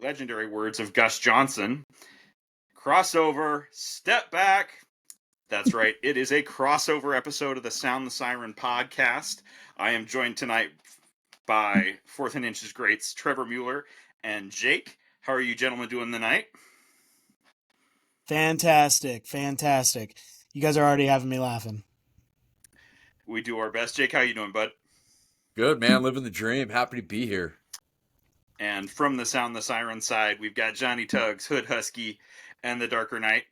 legendary words of Gus Johnson, crossover, step back. That's right. It is a crossover episode of the Sound the Siren podcast. I am joined tonight by Fourth and Inches greats Trevor Mueller and Jake. How are you gentlemen doing tonight? Fantastic. You guys are already having me laughing. We do our best. Jake, how you doing, bud? Good, man. Living the dream. Happy to be here. And from the Sound the Siren side, we've got Johnny Tugs, Hood Husky, and the Darker Knight.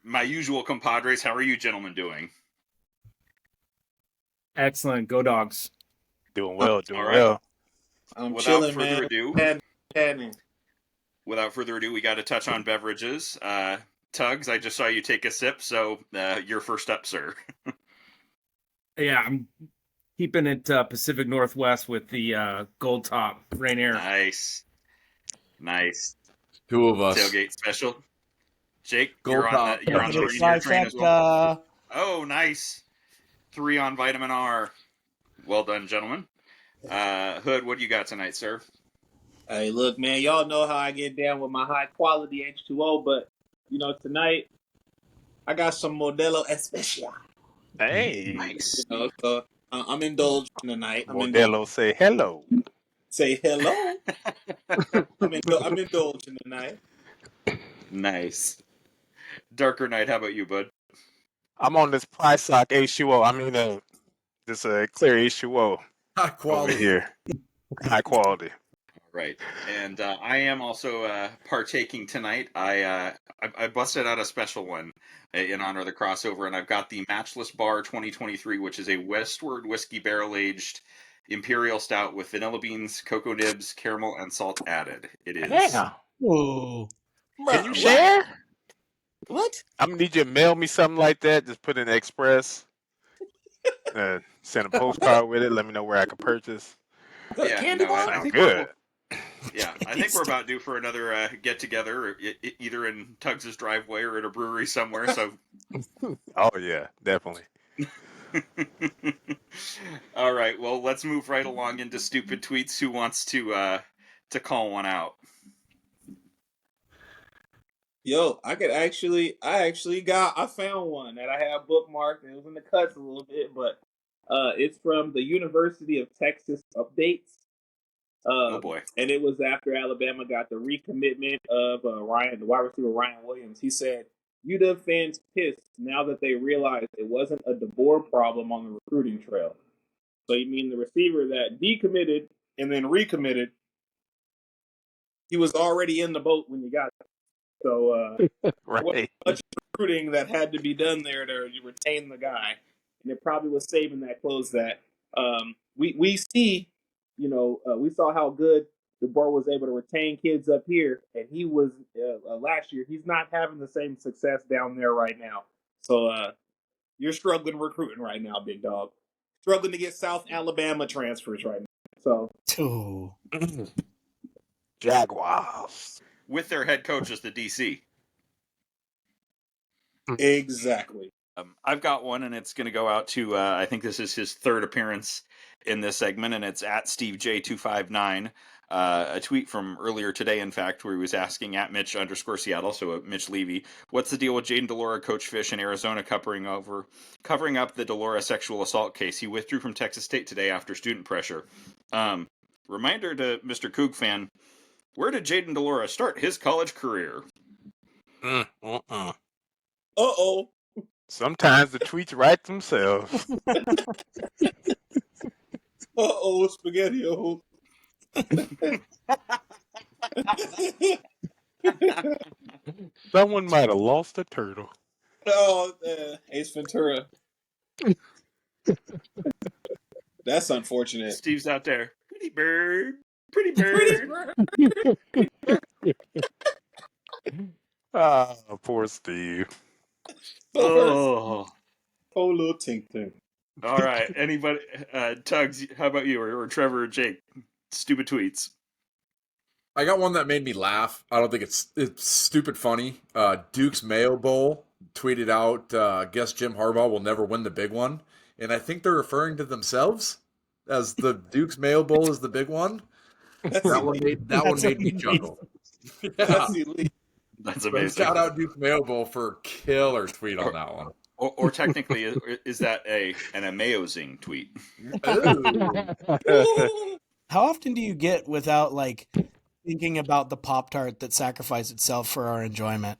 My usual compadres, how are you gentlemen doing? Excellent. Go Dogs. Doing well, well. I'm Without chilling, further man. ado, Without further ado, we got to touch on beverages. Tugs, I just saw you take a sip, so you're first up, sir. Yeah, I'm keeping it Pacific Northwest with the Gold Top Rainier. Nice. Two of us. Tailgate special. Jake, Gold you're on Top. the Rainier train as well. Oh, nice. 3 on vitamin R. Well done, gentlemen. Hood, what do you got tonight, sir? Hey, look, man, y'all know how I get down with my high quality H2O, but tonight I got some Modelo Especial. Hey, Nice. So I'm indulging tonight. Modelo, say hello. Say hello. I'm indulging tonight. Nice. Darker Knight, how about you, bud? I'm on this Price Lock H2O. I mean, this clear H2O High over quality. here. High quality. Right. And I am also partaking tonight. I busted out a special one in honor of the crossover, and I've got the Matchless Bar 2023, which is a Westward Whiskey barrel-aged Imperial Stout with vanilla beans, cocoa nibs, caramel, and salt added. It is. Yeah. Whoa. Can you share? What? I'm going to need you to mail me something like that. Just put in the Express. Send a postcard with it. Let me know where I can purchase. Yeah, Candy no, I bar? think Good. I think we're about due for another get-together, either in Tugs' driveway or at a brewery somewhere, so... Oh, yeah, definitely. All right, well, let's move right along into stupid tweets. Who wants to call one out? Yo, I found one that I have bookmarked. It was in the cuts a little bit, but it's from the University of Texas Updates. Oh boy. And it was after Alabama got the recommitment of the wide receiver Ryan Williams. He said, UW fans pissed now that they realized it wasn't a DeBoer problem on the recruiting trail. So you mean the receiver that decommitted and then recommitted, he was already in the boat when you got it. So Right. much recruiting that had to be done there to retain the guy. And it probably was saving that close that. We see, we saw how good DeBoer was able to retain kids up here, and he was last year. He's not having the same success down there right now. So you're struggling recruiting right now, big dog. Struggling to get South Alabama transfers right now. So Jaguars. With their head coach as the DC. exactly. I've got one, and it's going to go out to, I think this is his third appearance in this segment, and it's at SteveJ259. A tweet from earlier today, in fact, where he was asking at Mitch_Seattle, so Mitch Levy, what's the deal with Jaden DeLora, Coach Fisch, in Arizona covering up the DeLora sexual assault case? He withdrew from Texas State today after student pressure. Reminder to Mr. Coug fan, where did Jaden DeLora start his college career? Uh-oh. Sometimes the tweets write themselves. Uh-oh, spaghetti-o. Someone might have lost a turtle. Oh, Ace Ventura. That's unfortunate. Steve's out there. Pretty bird. Pretty bird. Ah, poor Steve. Oh. Oh, little tink tink. All right. Anybody? Tugs, how about you? Or Trevor or Jake? Stupid tweets. I got one that made me laugh. I don't think it's stupid funny. Duke's Mayo Bowl tweeted out, guess Jim Harbaugh will never win the big one. And I think they're referring to themselves as the Duke's Mayo Bowl is the big one. That one made me chuckle. Yeah. That's elite. That's But amazing. shout out Duke's Mayo Bowl for a killer tweet on that one. Or technically, is that an amazing tweet? Ooh. How often do you get without like thinking about the Pop-Tart that sacrificed itself for our enjoyment?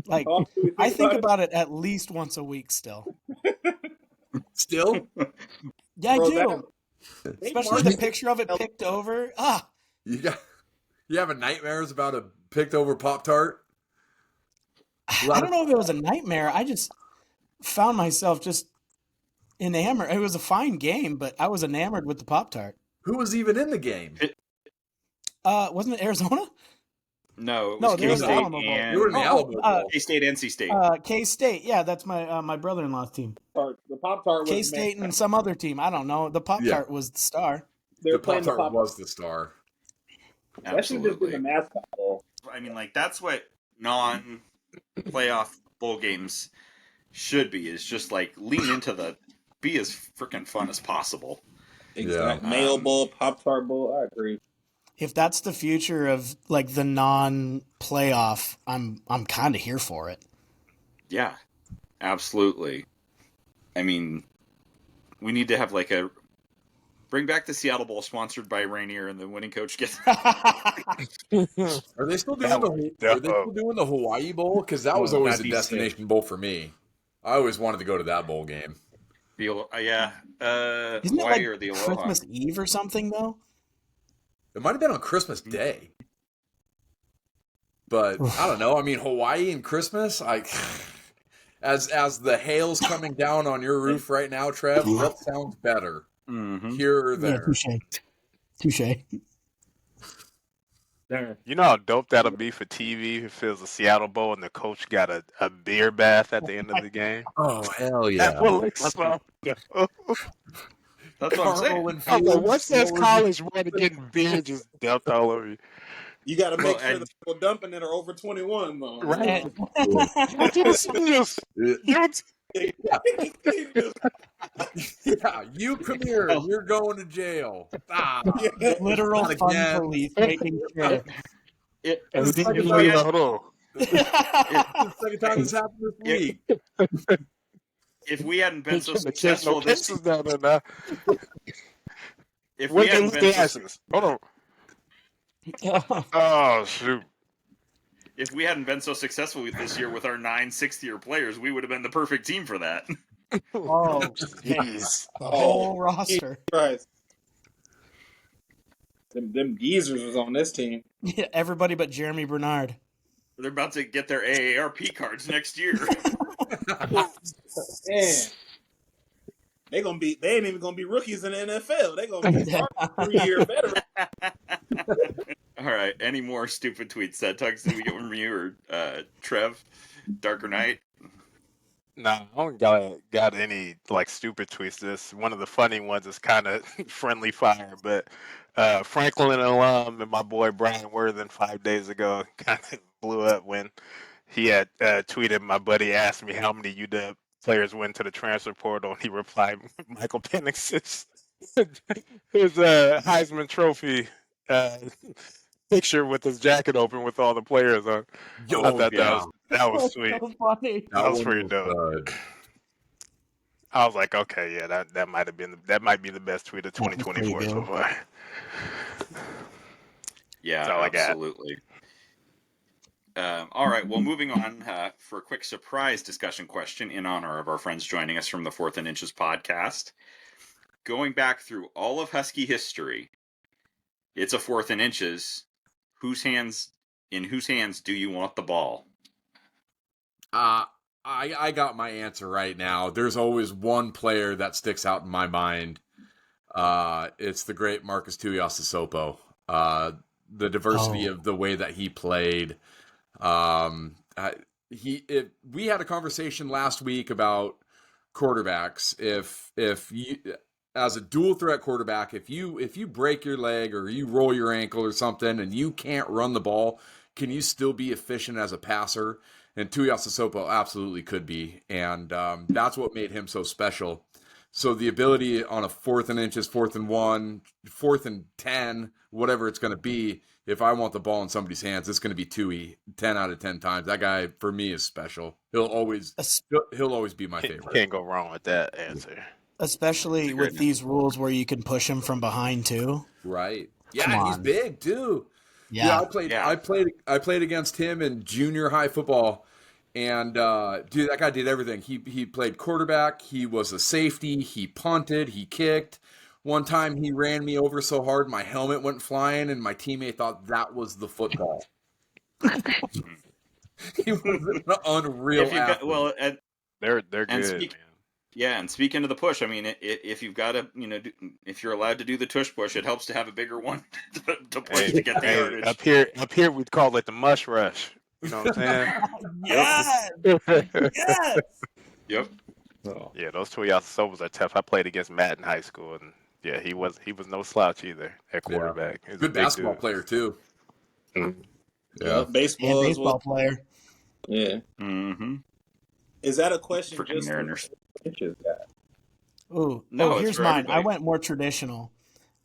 Like, How often do we I think it? about it at least once a week still. Still? Yeah, Bro, I do. that- Especially the picture of it picked over. Ah, You having nightmares about a picked over Pop-Tart? I don't know if it was a nightmare. I just found myself just enamored. It was a fine game, but I was enamored with the Pop-Tart. Who was even in the game? Wasn't it Arizona? No, it No, was there was the K-State Alamo Bowl. You were in the and Alamo Bowl. K-State, NC State. K-State. Yeah, that's my brother-in-law's team. The Pop-Tart was K-State and some other team. I don't know. The Pop-Tart was the star. They The were playing the Pop-Tart Pop-Tart. was the star. That should have just been Absolutely. the mascot bowl. I mean, like, that's what non-playoff bowl games should be, is just, like, lean into be as freaking fun as possible. Exactly. Yeah. Mayo Bowl, Pop-Tart Bowl. I agree. If that's the future of like the non-playoff, I'm kind of here for it. Yeah, absolutely. I mean, we need to have, like, bring back the Seattle Bowl sponsored by Rainier, and the winning coach gets... Are they still doing the Hawaii Bowl? Because that was always a That'd be destination bowl for me. I always wanted to go to that bowl game. Yeah. Isn't it Hawaii like or the Aloha. Christmas Eve or something though? It might have been on Christmas Day. But I don't know. I mean, Hawaii and Christmas, as the hail's coming down on your roof right now, Trev, what sounds better? Mm-hmm. Here or there? Yeah, touche. You know how dope that'll be for TV if it was a Seattle Bowl and the coach got a beer bath at the end of the game? Oh, hell That will look so dope. That's what I'm saying. I'm like, what's this college boy to getting beer just dumped all over you? You got to make Well, sure the people dumping it are over 21, though. Right. Yeah, you come here. You're going to jail. Ah, Literal not fun again. police making sure. Everything Second you time- leave out of. the second time this happened this week. If we hadn't been so The kids, successful no this kisses down there now. if we What hadn't against been the so, asses? Hold on. Oh, shoot. if we hadn't been so successful with this year with our 9 sixth-year players, we would have been the perfect team for that. Oh, Jeez. the whole roster. Christ. Them geezers was on this team. Yeah, everybody but Jeremy Bernard. They're about to get their AARP cards next year. Man. They ain't even gonna be rookies in the NFL. They gonna be 3-year veterans. All right. Any more stupid tweets that Tugs did we get from you or Trev? Darker Knight? Nah, I don't got any like stupid tweets. This one of the funny ones is kind of friendly fire, but Franklin alum and my boy Brian Worthen 5 days ago kind of blew up when he had tweeted. My buddy asked me how many UW players went to the transfer portal, and he replied, "Michael Penix's his Heisman Trophy picture with his jacket open with all the players on." Yo, I thought yeah. that was sweet. So funny. That was one pretty dope. I was like, okay, yeah, that might be the best tweet of 2024 so far. Yeah, That's all I got. absolutely. All right, well, moving on for a quick surprise discussion question in honor of our friends joining us from the 4th and Inches podcast. Going back through all of Husky history, it's a 4th and Inches. In whose hands do you want the ball? I got my answer right now. There's always one player that sticks out in my mind. It's the great Marcus Tuiasosopo. The diversity of the way that he played. We had a conversation last week about quarterbacks. If you, as a dual threat quarterback, if you break your leg or you roll your ankle or something and you can't run the ball, can you still be efficient as a passer? And Tuiasosopo absolutely could be, and that's what made him so special. So the ability on a 4th and inches, 4th and 1, 4th and 10, whatever it's going to be, if I want the ball in somebody's hands, it's going to be Tui 10 out of 10 times. That guy, for me, is special. He'll always be my favorite. Can't go wrong with that answer. Especially with these rules where you can push him from behind too. Right. Come Yeah, he's on. big too. Yeah. I played against him in junior high football, and dude, that guy did everything. He played quarterback. He was a safety. He punted. He kicked. One time he ran me over so hard my helmet went flying, and my teammate thought that was the football. He was an unreal athlete. They're good. Man. Yeah, and speaking of the push, I mean, if you've got to, if you're allowed to do the tush push, it helps to have a bigger one to push to get the yardage. Up here, we'd call it the mush rush. You know what I'm saying? Yes. Yes. Yep. Oh. Yeah, those Tuiasosopas are tough. I played against Matt in high school, and yeah, he was no slouch either at quarterback. Yeah. Good basketball player too. Mm-hmm. Yeah, baseball player. Yeah. Mm-hmm. Is that a question Freaking just Mariners. Ooh, No, it's here's for mine. everybody. I went more traditional.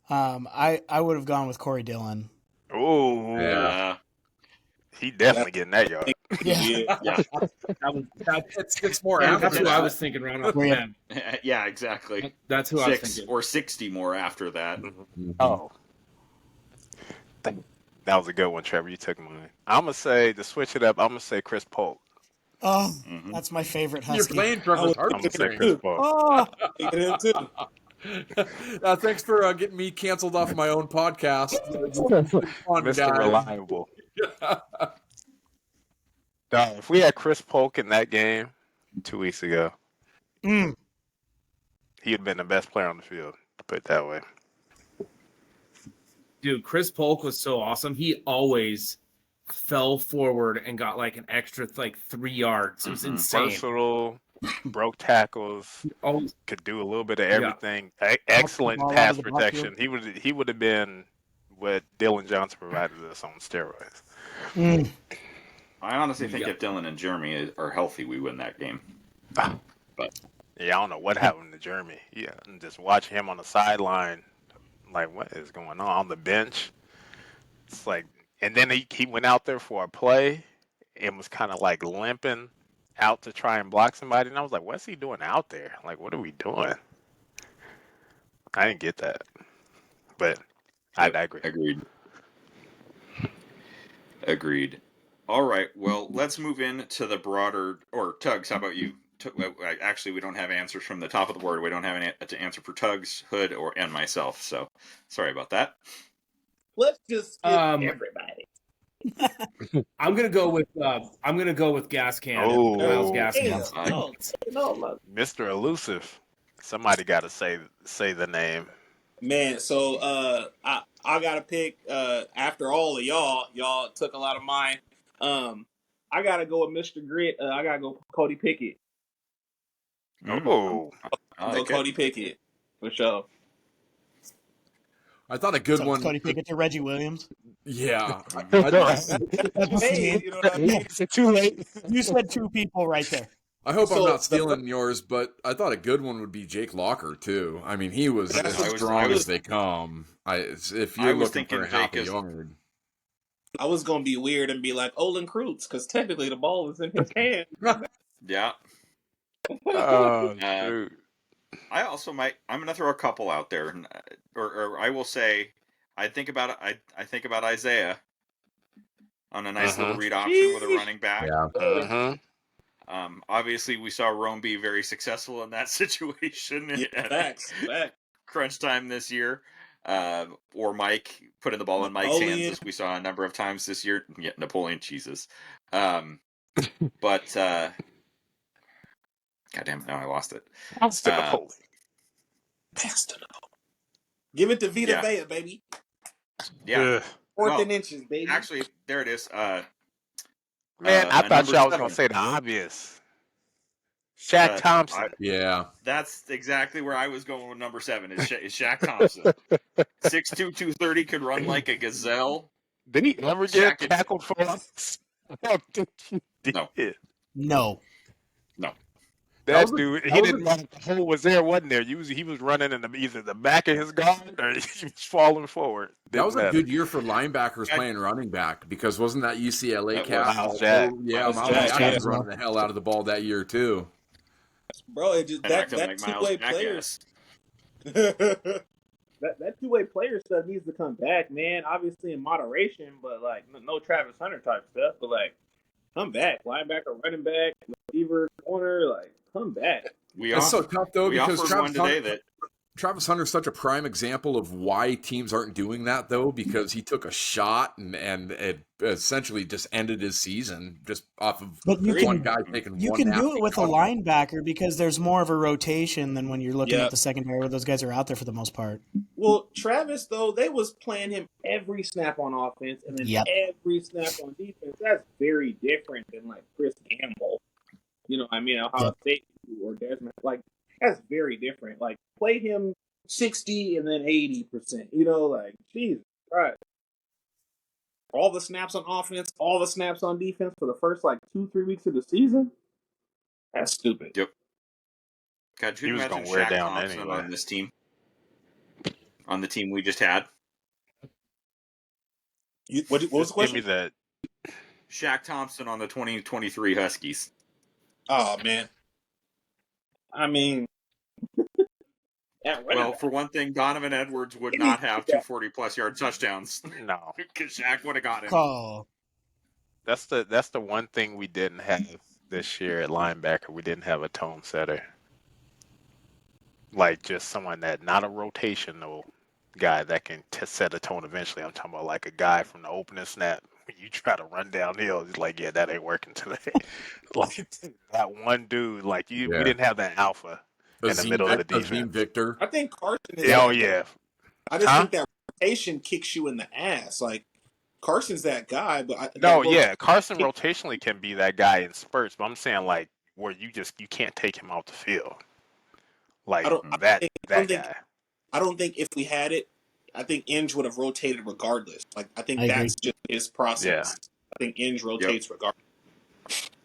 I would have gone with Corey Dillon. Ooh, Yeah. he definitely getting that yard. Yeah. Yeah. It's more Yeah, after that's who that. I was thinking right off the bat. Yeah, exactly. That's who I was 6 thinking. or 60 more after that. Mm-hmm. Oh, that was a good one, Trevor. You took mine. I'm gonna say to switch it up. I'm gonna say Chris Polk. Oh, Mhm. that's my favorite You're Husky. playing Trevor's I'm gonna say heartstrings. Chris Polk. Oh, him too. Thanks for getting me canceled off my own podcast. Fun, Mr. guys. Reliable. If we had Chris Polk in that game 2 weeks ago, mm. he'd have been the best player on the field. To put it that way. Dude, Chris Polk was so awesome. He always fell forward and got like an extra 3 yards. It was insane. Versatile, broke tackles, Always, could do a little bit of everything. Excellent ball out pass of the protection. He would have been what Dylan Johnson provided us on steroids. Mm. I honestly think if Dylan and Jeremy are healthy, we win that game. But Yeah, I don't know what happened to Jeremy. Yeah, and just watching him on the sideline, like what is going on the bench? It's like, and then he went out there for a play and was kind of like limping out to try and block somebody, and I was like, what's he doing out there? Like, what are we doing? I didn't get that, but I agree. Agreed. All right. Well, let's move into the broader. Or Tugs, how about you? Actually, we don't have answers from the top of the board. We don't have an answer for Tugs, Hood, and myself. So sorry about that. Let's just skip everybody. I'm gonna go with Gas Can. Oh. Miles Gas Can. No. Mr. Elusive. Somebody got to say the name. Man, so I gotta pick after all of y'all took a lot of mine. I gotta go with Mr. Grit. I gotta go Cody Pickett. Oh, Go Cody Pickett for sure. I thought a good one. Cody Pickett to Reggie Williams. Yeah. Hey, you know what I mean? too late. You said 2 people right there. I hope I'm not stealing yours, but I thought a good one would be Jake Locker too. I mean, he was as strong as they come. If you're looking for a half a yard, I was gonna be weird and be like Olin Kreutz because technically the ball is in his hand. Yeah. Oh, shoot. I also might. I'm going to throw a couple out there, or I will say, I think about Isaiah on a nice little read option with a running back. yeah. Obviously, we saw Rome be very successful in that situation. Facts. Crunch time this year, or Mike putting the ball in Mike's hands, as we saw a number of times this year. Yeah, Napoleon cheeses. But goddamn, now I lost it. Napoleon. Give it to Vita Vea, baby. Yeah. 4th and inches, baby. Actually, there it is. Man, I thought y'all was number going to say the obvious. Shaq Thompson. Yeah. That's exactly where I was going with number 7, is Shaq Thompson. 6'2", 230, could run like a gazelle. Did he ever get tackled for us? No. No. That dude, he didn't matter if the hole was there, wasn't there. He was running in either the back of his guard or he was falling forward. That was a matter. good year for linebackers playing running back because wasn't that UCLA That cat? was Miles Jack. Yeah, Miles Jack, Jack yeah. was running the hell out of the ball that year too. Bro, it just And acting that like Miles two-way Jackass. player that two-way player stuff needs to come back, man. Obviously in moderation, but like no Travis Hunter type stuff. But like, come back, linebacker, running back, receiver, corner, like come back. It's so tough though because offered one today that Travis Hunter's such a prime example of why teams aren't doing that though, because he took a shot and it essentially just ended his season just off of one guy taking You one can do it nasty with a shot. linebacker because there's more of a rotation than when you're looking Yep. at the secondary where those guys are out there for the most part. Well, Travis though, they was playing him every snap on offense and then every snap on defense. That's very different than like Chris Gamble. You know what I mean? Ohio State or Desmond. Like, that's very different. Like, play him 60 and then 80%. You know, like, Jesus Christ. All the snaps on offense, all the snaps on defense for the first, like, 2-3 weeks of the season? That's stupid. Yep. God, He you was imagine gonna wear Shaq down Thompson anyway. on this team? On the team we just had? What was the question? Give me that. Shaq Thompson on the 2023 Huskies. Oh, man. I mean, well, for one thing, Donovan Edwards would not have 240-plus yard touchdowns. No. Because Shaq would have got him. Oh. That's the one thing we didn't have this year at linebacker. We didn't have a tone setter. Like, just someone that, not a rotational guy that can set a tone eventually. I'm talking about like a guy from the opening snap. You try to run downhill, it's like, yeah, that ain't working today. Like, that one dude, like, we didn't have that alpha in the middle of the defense. Victor. I think Carson is. Oh, yeah. I just think that rotation kicks you in the ass. Like, Carson's that guy, but Carson rotationally can be that guy in spurts, but I'm saying like where you can't take him off the field. Like that guy. I don't think if we had it, I think Inge would have rotated regardless. Like I think that's just his process. Yeah. I think Inge rotates regardless.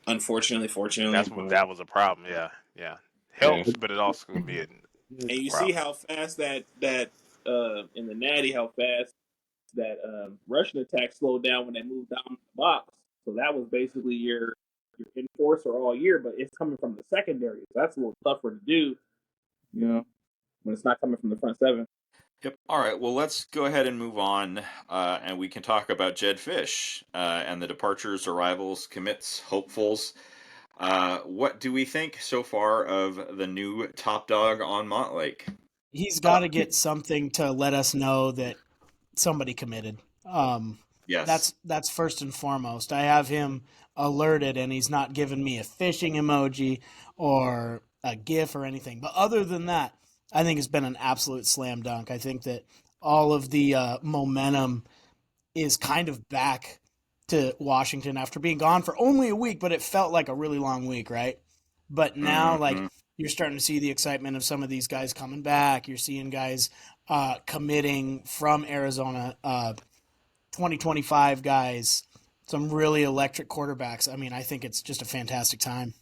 Unfortunately, fortunately, that was a problem. Yeah. Helps, but it also can be a and you see how fast that in the Natty, how fast that Russian attack slowed down when they moved down the box. So that was basically your enforcer all year, but it's coming from the secondary. So that's a little tougher to do, you know, when it's not coming from the front seven. Yep. All right. Well, let's go ahead and move on, and we can talk about Jedd Fisch and the departures, arrivals, commits, hopefuls. What do we think so far of the new top dog on Montlake? He's got to get something to let us know that somebody committed. Yes. That's first and foremost. I have him alerted, and he's not giving me a fishing emoji or a GIF or anything. But other than that, I think it's been an absolute slam dunk. I think that all of the momentum is kind of back to Washington after being gone for only a week, but it felt like a really long week, right? But now, like, you're starting to see the excitement of some of these guys coming back. You're seeing guys committing from Arizona, 2025 guys, some really electric quarterbacks. I mean, I think it's just a fantastic time.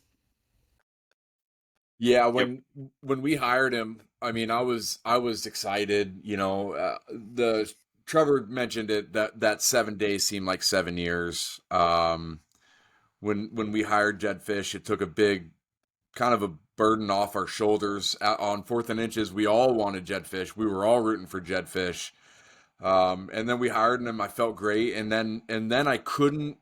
Yeah, when we hired him, I mean, I was excited. You know, the Trevor mentioned it that 7 days seemed like 7 years. When we hired Jedd Fisch, it took a big kind of a burden off our shoulders. On 4th and Inches, we all wanted Jedd Fisch. We were all rooting for Jedd Fisch. And then we hired him. I felt great, and then I couldn't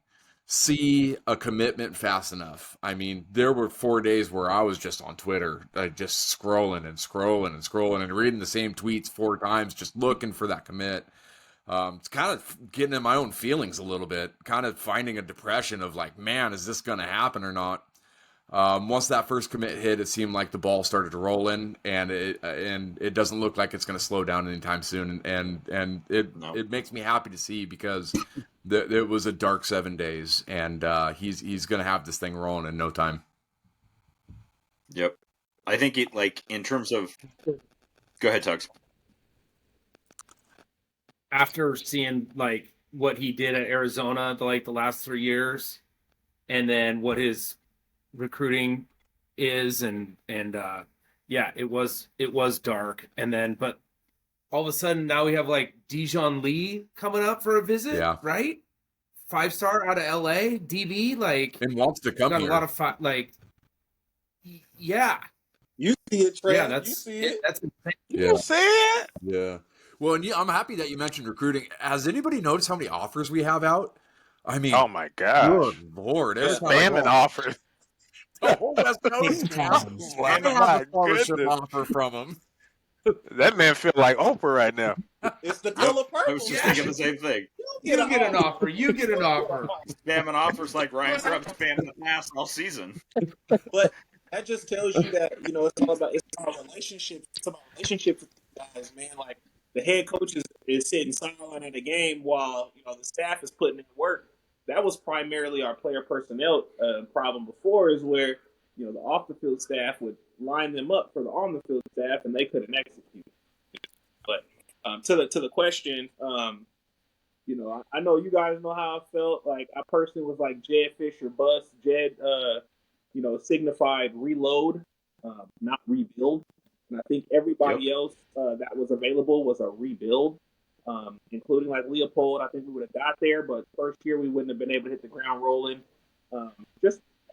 see a commitment fast enough. I mean, there were 4 days where I was just on Twitter, just scrolling and reading the same tweets 4 times, just looking for that commit. It's kind of getting in my own feelings a little bit, kind of finding a depression of like, man, is this going to happen or not? Once that first commit hit, it seemed like the ball started to roll in, and it doesn't look like it's going to slow down anytime soon. And it makes me happy to see because it was a dark 7 days, and he's going to have this thing rolling in no time. Yep, I think it like in terms of. Go ahead, Tugs. After seeing like what he did at Arizona the last 3 years, and then what his recruiting is, and yeah, it was dark, and then but all of a sudden now we have like Dijon Lee coming up for a visit, Yeah. right? 5-star out of LA, DB, like, and wants to come got here. a lot of like, yeah, You see it, Trey. yeah, You that's see it. that's insane. Yeah. You see it? Yeah. Well, and I'm happy that you mentioned recruiting. Has anybody noticed how many offers we have out? I mean, Oh my gosh. good Lord. Every Just time I go spamming on offers. the whole West Coast, Big man. time. I Oh have my a scholarship goodness. offer from him. That man feel like Oprah right now. It's the color purple. I was just thinking the same thing. You get an offer. You get an offer. Spamming offers like Ryan Grubb spammed in the past all season. But that just tells you that it's all about relationships. It's about relationships with these guys, man. Like the head coach is sitting silent at a game while the staff is putting in work. That was primarily our player personnel problem before, is where the off the field staff would line them up for the on the field staff, and they couldn't execute. But to the question, I know you guys know how I felt. Like I personally was like Jed Fisch or bust. Jed, signified reload, not rebuild. And I think everybody else that was available was a rebuild, including like Leopold. I think we would have got there, but first year we wouldn't have been able to hit the ground rolling. I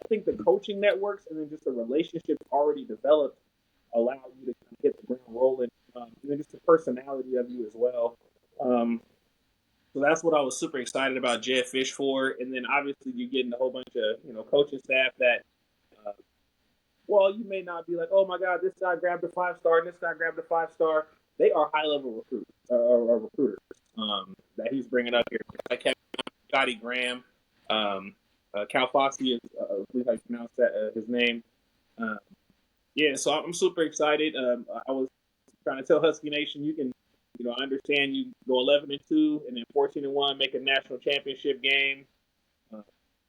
think the coaching networks and then just the relationships already developed allow you to hit the ground rolling, and then just the personality of you as well. So that's what I was super excited about Jed Fisch for. And then obviously you're getting a whole bunch of coaching staff that, you may not be like, oh my God, this guy grabbed a 5-star and this guy grabbed a 5-star. They are high level recruiters that he's bringing up here. Like Scotty Graham. Cal Fossey is, I believe how you pronounce that, his name. So I'm super excited. I was trying to tell Husky Nation, you can, I understand you go 11-2 and then 14-1, make a national championship game,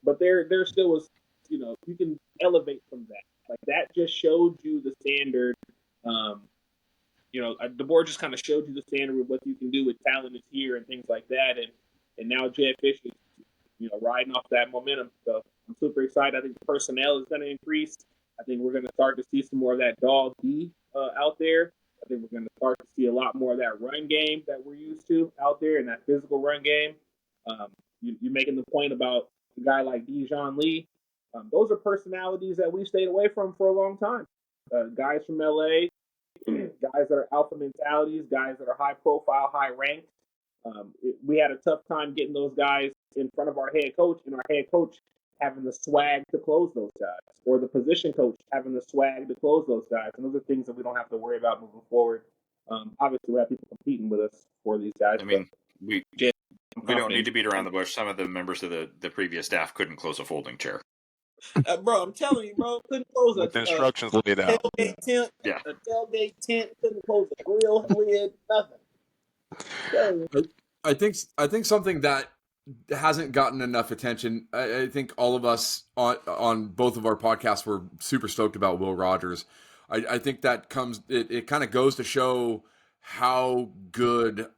but there still was, you can elevate from that. Like that just showed you the standard. DeBoer just kind of showed you the standard of what you can do with talent is here and things like that, and now Jed Fisch is riding off that momentum. So I'm super excited. I think the personnel is going to increase. I think we're going to start to see some more of that dog D out there. I think we're going to start to see a lot more of that run game that we're used to out there, and that physical run game. You're making the point about a guy like Dijon Lee. Those are personalities that we've stayed away from for a long time. Guys from LA, guys that are alpha mentalities, guys that are high profile, high ranked. We had a tough time getting those guys in front of our head coach, and our head coach having the swag to close those guys, or the position coach having the swag to close those guys. And those are things that we don't have to worry about moving forward. Obviously, we have people competing with us for these guys. I mean, we don't need to beat around the bush. Some of the members of the previous staff couldn't close a folding chair. Bro, I'm telling you, bro, couldn't close With instructions laid out. tailgate tent. Yeah. A tailgate tent, couldn't close a grill lid, nothing. I think something that hasn't gotten enough attention. I think all of us on both of our podcasts were super stoked about Will Rogers. I think that it kind of goes to show how good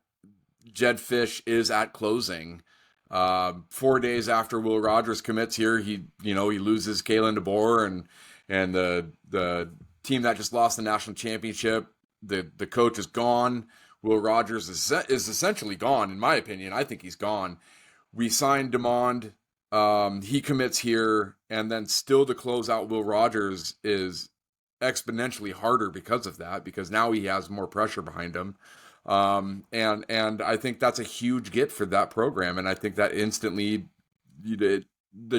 Jed Fisch is at closing. 4 days after Will Rogers commits here, he loses Kalen DeBoer and the team that just lost the national championship. The coach is gone. Will Rogers is essentially gone, in my opinion. I think he's gone. We signed DeMond. He commits here, and then still to close out Will Rogers is exponentially harder because of that, because now he has more pressure behind him. And I think that's a huge get for that program. And I think that instantly the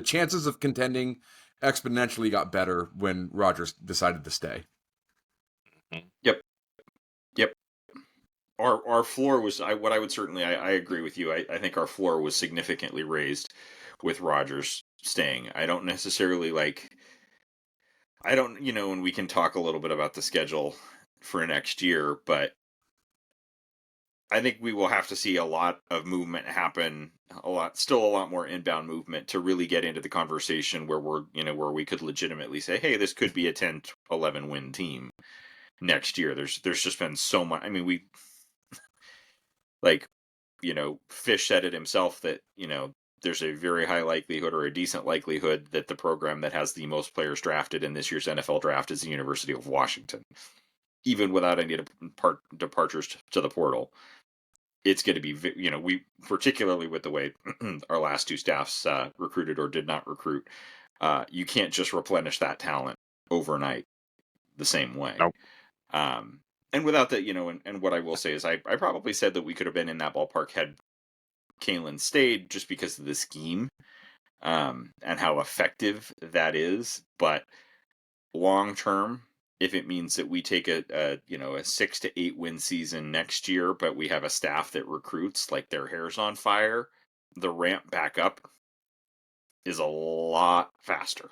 chances of contending exponentially got better when Rogers decided to stay. Yep. Our floor was, I agree with you. I think our floor was significantly raised with Rogers staying. I don't necessarily and we can talk a little bit about the schedule for next year, but I think we will have to see a lot of movement happen, still a lot more inbound movement to really get into the conversation where where we could legitimately say, hey, this could be a 10-11 win team next year. There's just been so much. I mean, Fisch said it himself that, there's a very high likelihood or a decent likelihood that the program that has the most players drafted in this year's NFL draft is the University of Washington, even without any departures to the portal. It's going to be, we particularly with the way our last two staffs recruited or did not recruit, you can't just replenish that talent overnight the same way. Nope. And without that, and what I will say is I probably said that we could have been in that ballpark had Kalen stayed just because of the scheme and how effective that is. But long term, if it means that we take a 6 to 8 win season next year, but we have a staff that recruits like their hair's on fire, the ramp back up is a lot faster.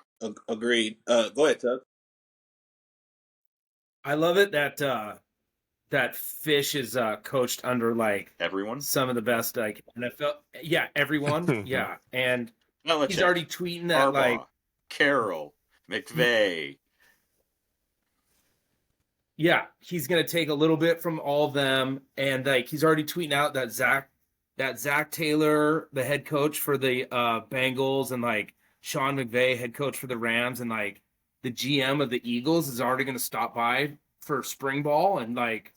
Agreed. Go ahead, Tug. I love it that Fisch is coached under like Everyone, some of the best like NFL. Yeah, everyone. Yeah, and Belichick, he's already tweeting that Harbaugh, like Carroll, McVay. yeah, he's gonna take a little bit from all of them, and like he's already tweeting out that Zach Taylor, the head coach for the Bengals, and like Sean McVay, head coach for the Rams, and like the GM of the Eagles is already gonna stop by for spring ball and like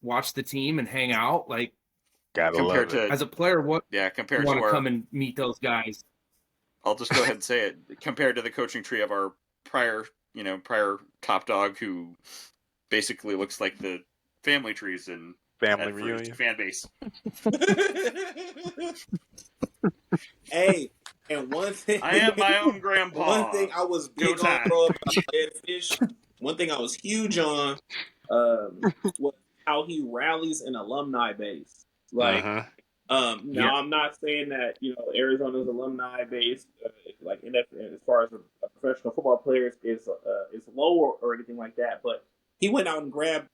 watch the team and hang out. Like, Gotta love it. as a player, what Compared you to want to our, come and meet those guys? I'll just go ahead and say it. Compared to the coaching tree of our prior top dog, who basically looks like the family trees and Family reunion. fan base. Hey, and one thing I am my own grandpa. One thing I was big Go on, bro, about Ed Fisch. One thing I was huge on was how he rallies an alumni base. Like, now I'm not saying that Arizona's alumni base, like as far as a professional football player, is low or anything like that. But he went out and grabbed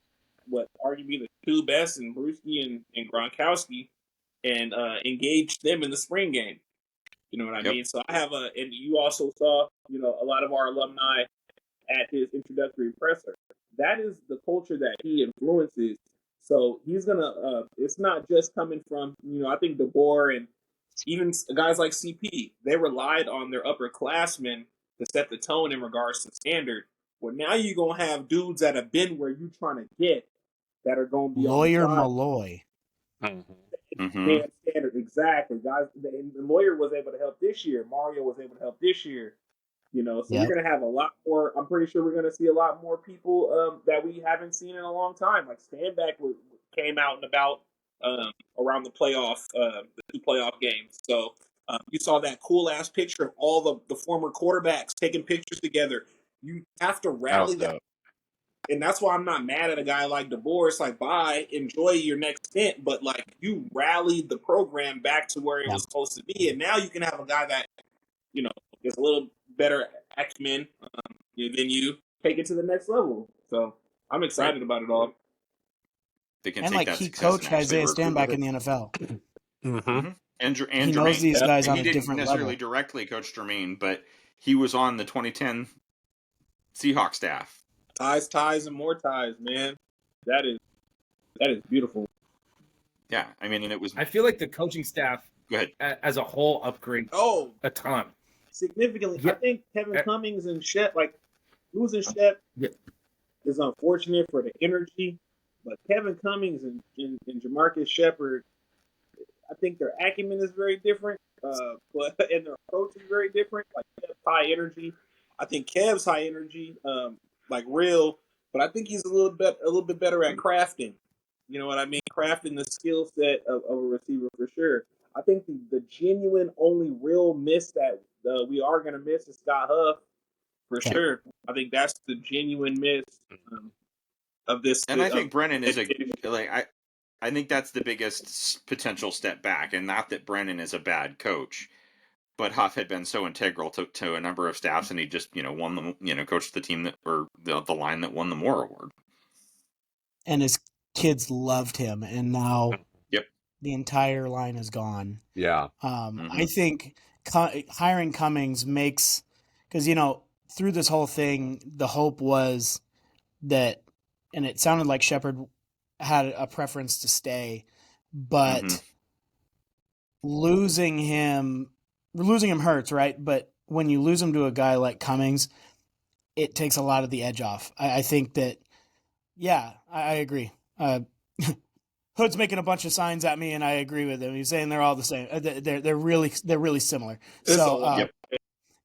what arguably the two best in Brewski and Gronkowski, and engaged them in the spring game. You know what I mean? So I have and you also saw, a lot of our alumni at his introductory presser. That is the culture that he influences. So he's gonna. It's not just coming from, I think DeBoer and even guys like CP. They relied on their upperclassmen to set the tone in regards to standard. Well, now you're gonna have dudes that have been where you're trying to get that are gonna be Lawyer on the side. Malloy. Standard, exactly, guys. The Lawyer was able to help this year. Mario was able to help this year. So you're going to have a lot more. I'm pretty sure we're going to see a lot more people that we haven't seen in a long time. Like Stanback came out and about around the two playoff games. So you saw that cool ass picture of all the former quarterbacks taking pictures together. You have to rally that. And that's why I'm not mad at a guy like DeBoer. It's like, bye, enjoy your next stint. But, like, you rallied the program back to where it was supposed to be. And now you can have a guy that, is a little better acumen than you, take it to the next level. So I'm excited about it all. They can And take like that he success coached and actually Isaiah recruit Stanback with in the NFL. And He knows Jermaine. these guys on He a didn't different necessarily level. directly coach Jermaine, but he was on the 2010 Seahawks staff. Ties, and more ties, man. That is beautiful. Yeah, I mean, and it was. I feel like the coaching staff, Go ahead. as a whole, upgrade a ton. Significantly. Yeah. I think Kevin Cummings and Shep, like losing Shep is unfortunate for the energy, but Kevin Cummings and Jamarcus Shepard, I think their acumen is very different, but and their approach is very different. Like Kev's high energy, I think Kev's high energy, like real, but I think he's a little bit better at crafting. You know what I mean? Crafting the skill set of a receiver for sure. I think the genuine only real miss that we are going to miss is Scott Huff for sure. I think that's the genuine miss of this. And I think Brennan is I think that's the biggest potential step back, and not that Brennan is a bad coach, but Huff had been so integral to a number of staffs, and he just won the coached the team or the line that won the Moore Award. And his kids loved him, and now the entire line is gone. Yeah. I think hiring Cummings makes, because through this whole thing, the hope was that, and it sounded like Shepard had a preference to stay, but losing him losing him hurts, right? But when you lose him to a guy like Cummings, it takes a lot of the edge off. I think that, yeah, I agree. Hood's making a bunch of signs at me, and I agree with him. He's saying they're all the same. They're really similar. So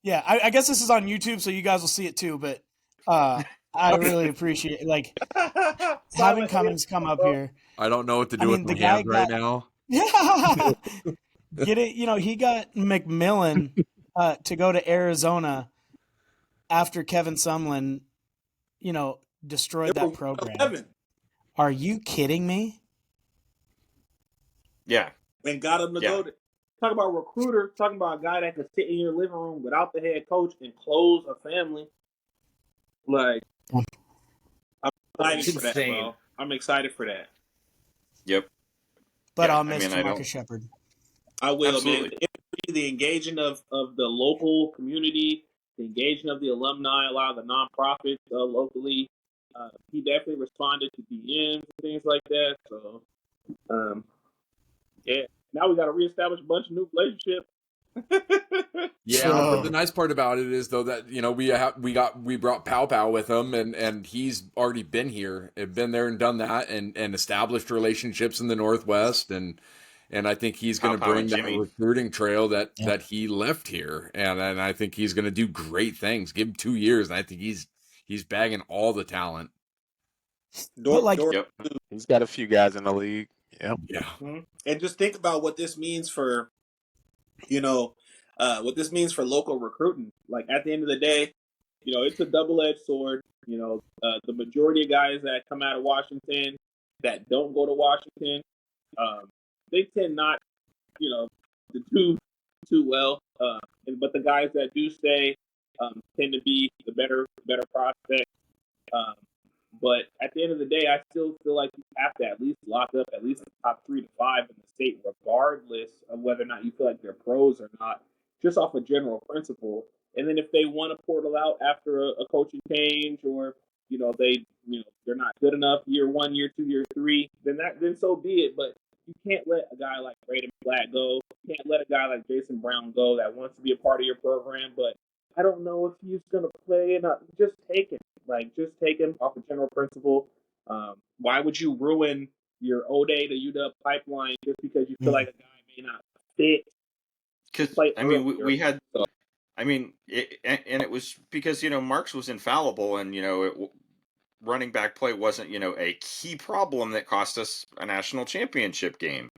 yeah, I guess this is on YouTube, so you guys will see it too. But I really appreciate having Cummings come up here. I don't know what to do with my hands right now. Yeah, get it. He got McMillan to go to Arizona after Kevin Sumlin, destroyed that program. Are you kidding me? Yeah. And got him to go to talk about recruiter, talking about a guy that could sit in your living room without the head coach and close a family. Like, I'm excited for that, bro. I'm excited for that. Yep. But I'll miss Marcus Shepard. I will, Absolutely. man. The engaging of the local community, the engaging of the alumni, a lot of the nonprofits locally. He definitely responded to DMs and things like that. So, yeah. Now we got to reestablish a bunch of new relationships. Yeah, but the nice part about it is though that we brought Pow Pow with him, and he's already been here, and been there and done that, and established relationships in the Northwest, and I think he's going to bring that recruiting trail that he left here, and I think he's going to do great things. Give him 2 years, and I think he's bagging all the talent. He's got a few guys in the league. Yep. Yeah. Mm-hmm. And just think about what this means for, what this means for local recruiting. Like at the end of the day, it's a double-edged sword. The majority of guys that come out of Washington that don't go to Washington, they tend not, to do too well. But the guys that do stay tend to be the better prospects. But at the end of the day, I still feel like you have to at least lock up at least the top 3 to 5 in the state, regardless of whether or not you feel like they're pros or not, just off a general principle. And then if they want to portal out after a coaching change, or they're not good enough year 1, year 2, year 3, then so be it. But you can't let a guy like Braden Black go. You can't let a guy like Jason Brown go that wants to be a part of your program, but I don't know if he's going to play. Just take him. Just take him off a general principle. Why would you ruin your O'Day to UW pipeline just because you feel like a guy may not fit? Because, we had... it was because, Marks was infallible, and, running back play wasn't, a key problem that cost us a national championship game.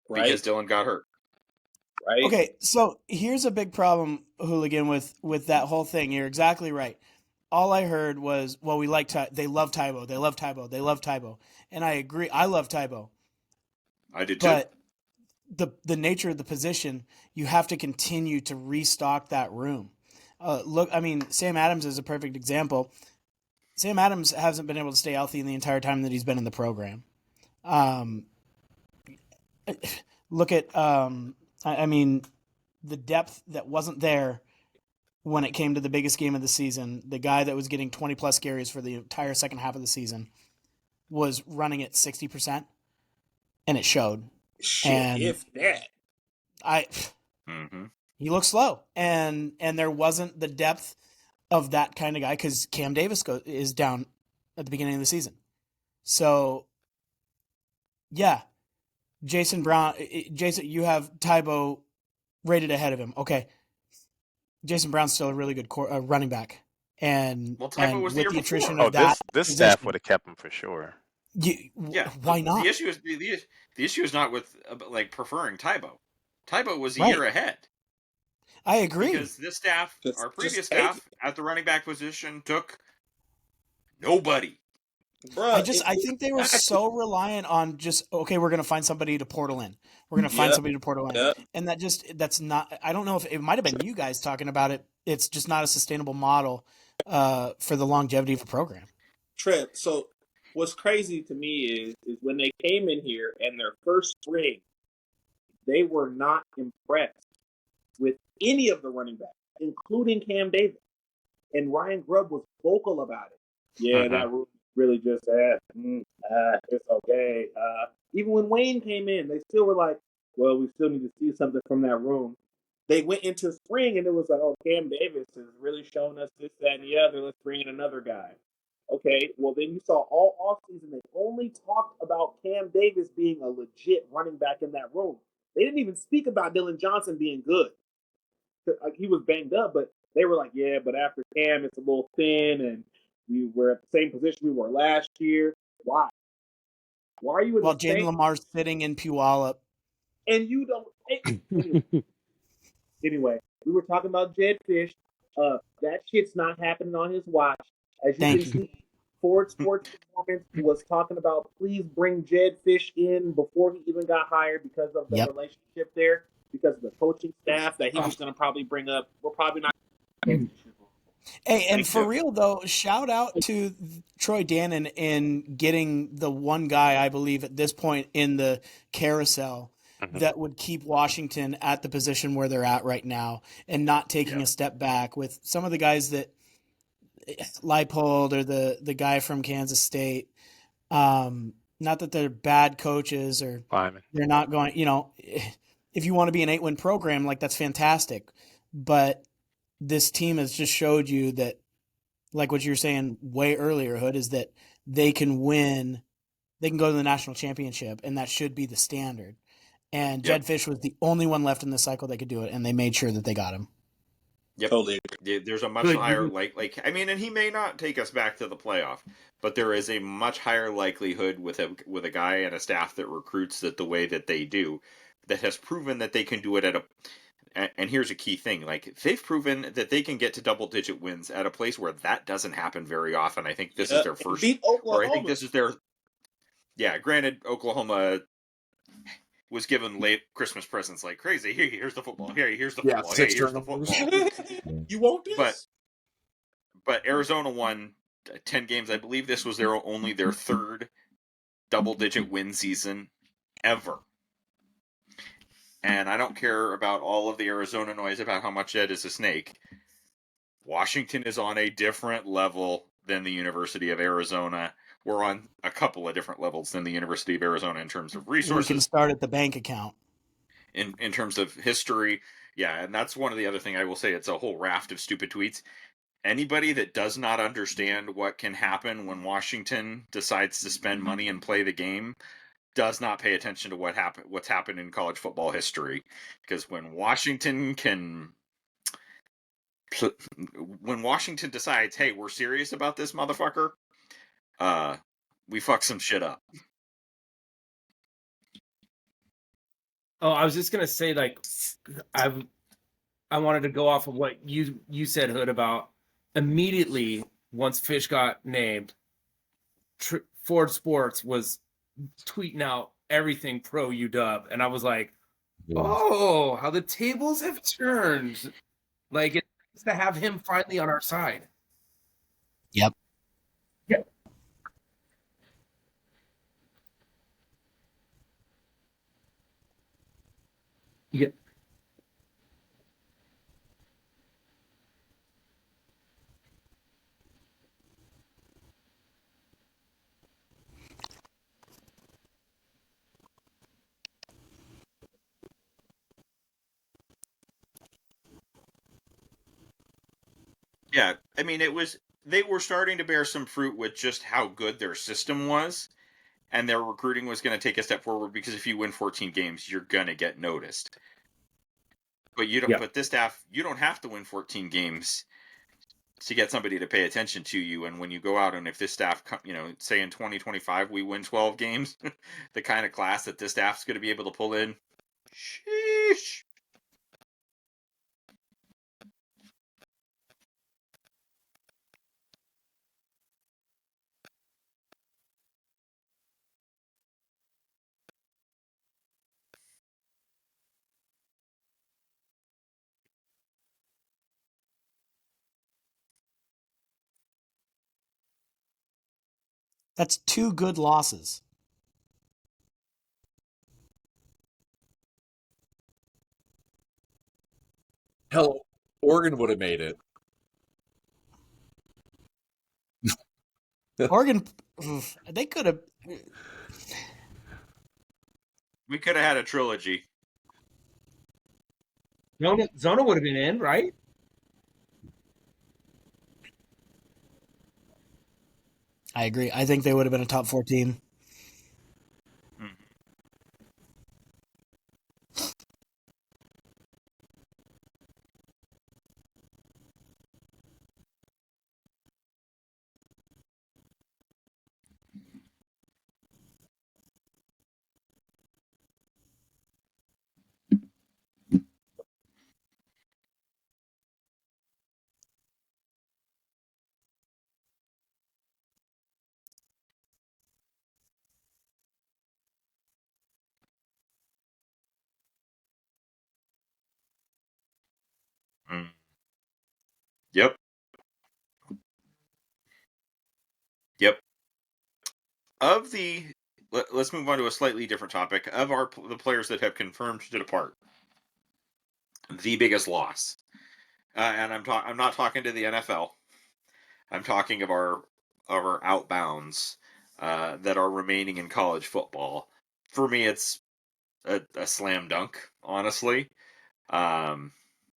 Right. Because Dylan got hurt. Right. Okay, so here's a big problem, Hooligan, with that whole thing. You're exactly right. All I heard was, well, they love Tybo. They love Tybo. They love Tybo. And I agree. I love Tybo. I did too. But the nature of the position, you have to continue to restock that room. Sam Adams is a perfect example. Sam Adams hasn't been able to stay healthy in the entire time that he's been in the program. Look at, the depth that wasn't there when it came to the biggest game of the season. The guy that was getting 20-plus carries for the entire second half of the season was running at 60%, and it showed. If that. He looked slow, and there wasn't the depth of that kind of guy because Cam Davis is down at the beginning of the season. So, yeah, Jason, you have Tybo rated ahead of him. Okay, Jason Brown's still a really good running back, and Tybo was with the the attrition before. of that, this staff would have kept him for sure. Why not? The issue is not with preferring Tybo. Tybo was a year ahead. I agree. Because this staff, our previous staff at the running back position, took nobody. Bruh, I think they were so reliant on we're going to find somebody to portal in. We're going to find somebody to portal in. And that's not, I don't know if it might have been you guys talking about it. It's just not a sustainable model for the longevity of a program. Trev, so what's crazy to me is when they came in here and their first spring, they were not impressed with any of the running backs, including Cam Davis. And Ryan Grubb was vocal about it. Yeah, that really just it's okay. Even when Wayne came in, they still were like, well, we still need to see something from that room. They went into spring and it was like, oh, Cam Davis is really showing us this, that, and the other. Let's bring in another guy. Okay, well, then you saw all offseason they only talked about Cam Davis being a legit running back in that room. They didn't even speak about Dylan Johnson being good. He was banged up, but they were like, yeah, but after Cam, it's a little thin, and we were at the same position we were last year. Why? Why are you in While the Jaden same? Lamar's sitting in Puyallup. And you don't. Anyway, we were talking about Jed Fisch. That shit's not happening on his watch. As you Thank can you. see, Ford Sports Performance was talking about please bring Jed Fisch in before he even got hired because of the Yep. relationship there, because of the coaching staff that he was going to probably bring up. We're probably not. Hey, and Thank for you. real though, shout out to Troy Dannon in getting the one guy, I believe, at this point in the carousel that would keep Washington at the position where they're at right now and not taking a step back with some of the guys that Leipold or the guy from Kansas State. Not that they're bad coaches or Lyman. they're not going, if you want to be an 8-win program, like that's fantastic. But this team has just showed you that, like what you were saying way earlier, Hood, is that they can win, they can go to the national championship, and that should be the standard. And Jed Fisch was the only one left in the cycle that could do it, and they made sure that they got him. Yep. Totally. There's a much higher and he may not take us back to the playoff, but there is a much higher likelihood with a guy and a staff that recruits it the way that they do, that has proven that they can do it and here's a key thing, like they've proven that they can get to double-digit wins at a place where that doesn't happen very often. I think this is their first, beat Oklahoma. or I think this is their. Yeah, granted, Oklahoma was given late Christmas presents like crazy. Here's the football. Here's the football. Hey, here's the football. You want this? But Arizona won 10 games. I believe this was only their third double-digit win season ever. And I don't care about all of the Arizona noise about how much Ed is a snake. Washington is on a different level than the University of Arizona. We're on a couple of different levels than the University of Arizona in terms of resources. We can start at the bank account. In terms of history, yeah, and that's one of the other thing I will say. It's a whole raft of stupid tweets. Anybody that does not understand what can happen when Washington decides to spend money and play the game does not pay attention to what's happened in college football history. Because when Washington decides, hey, we're serious about this motherfucker, we fuck some shit up. Oh, I was just gonna say, like, I wanted to go off of what you said, Hood, about immediately once Fisch got named, Ford Sports was tweeting out everything pro UW, and I was like, oh, how the tables have turned. Like, it's nice to have him finally on our side. Yep. Yep. Yeah. Yeah, I mean, they were starting to bear some fruit with just how good their system was, and their recruiting was going to take a step forward, because if you win 14 games, you're going to get noticed. But you don't. Yeah. But this staff, you don't have to win 14 games to get somebody to pay attention to you. And when you go out, and if this staff, say in 2025 we win 12 games, the kind of class that this staff's going to be able to pull in, sheesh. That's 2 good losses. Hell, Oregon would have made it. Oregon, they could have. We could have had a trilogy. Zona would have been in, right? I agree. I think they would have been a top 4 team. Mhm. Mm. Yep. Yep. Of the let's move on to a slightly different topic. Of the players that have confirmed to depart, the biggest loss, and I'm not talking to the NFL. I'm talking of our outbounds that are remaining in college football. For me, it's a slam dunk, honestly, and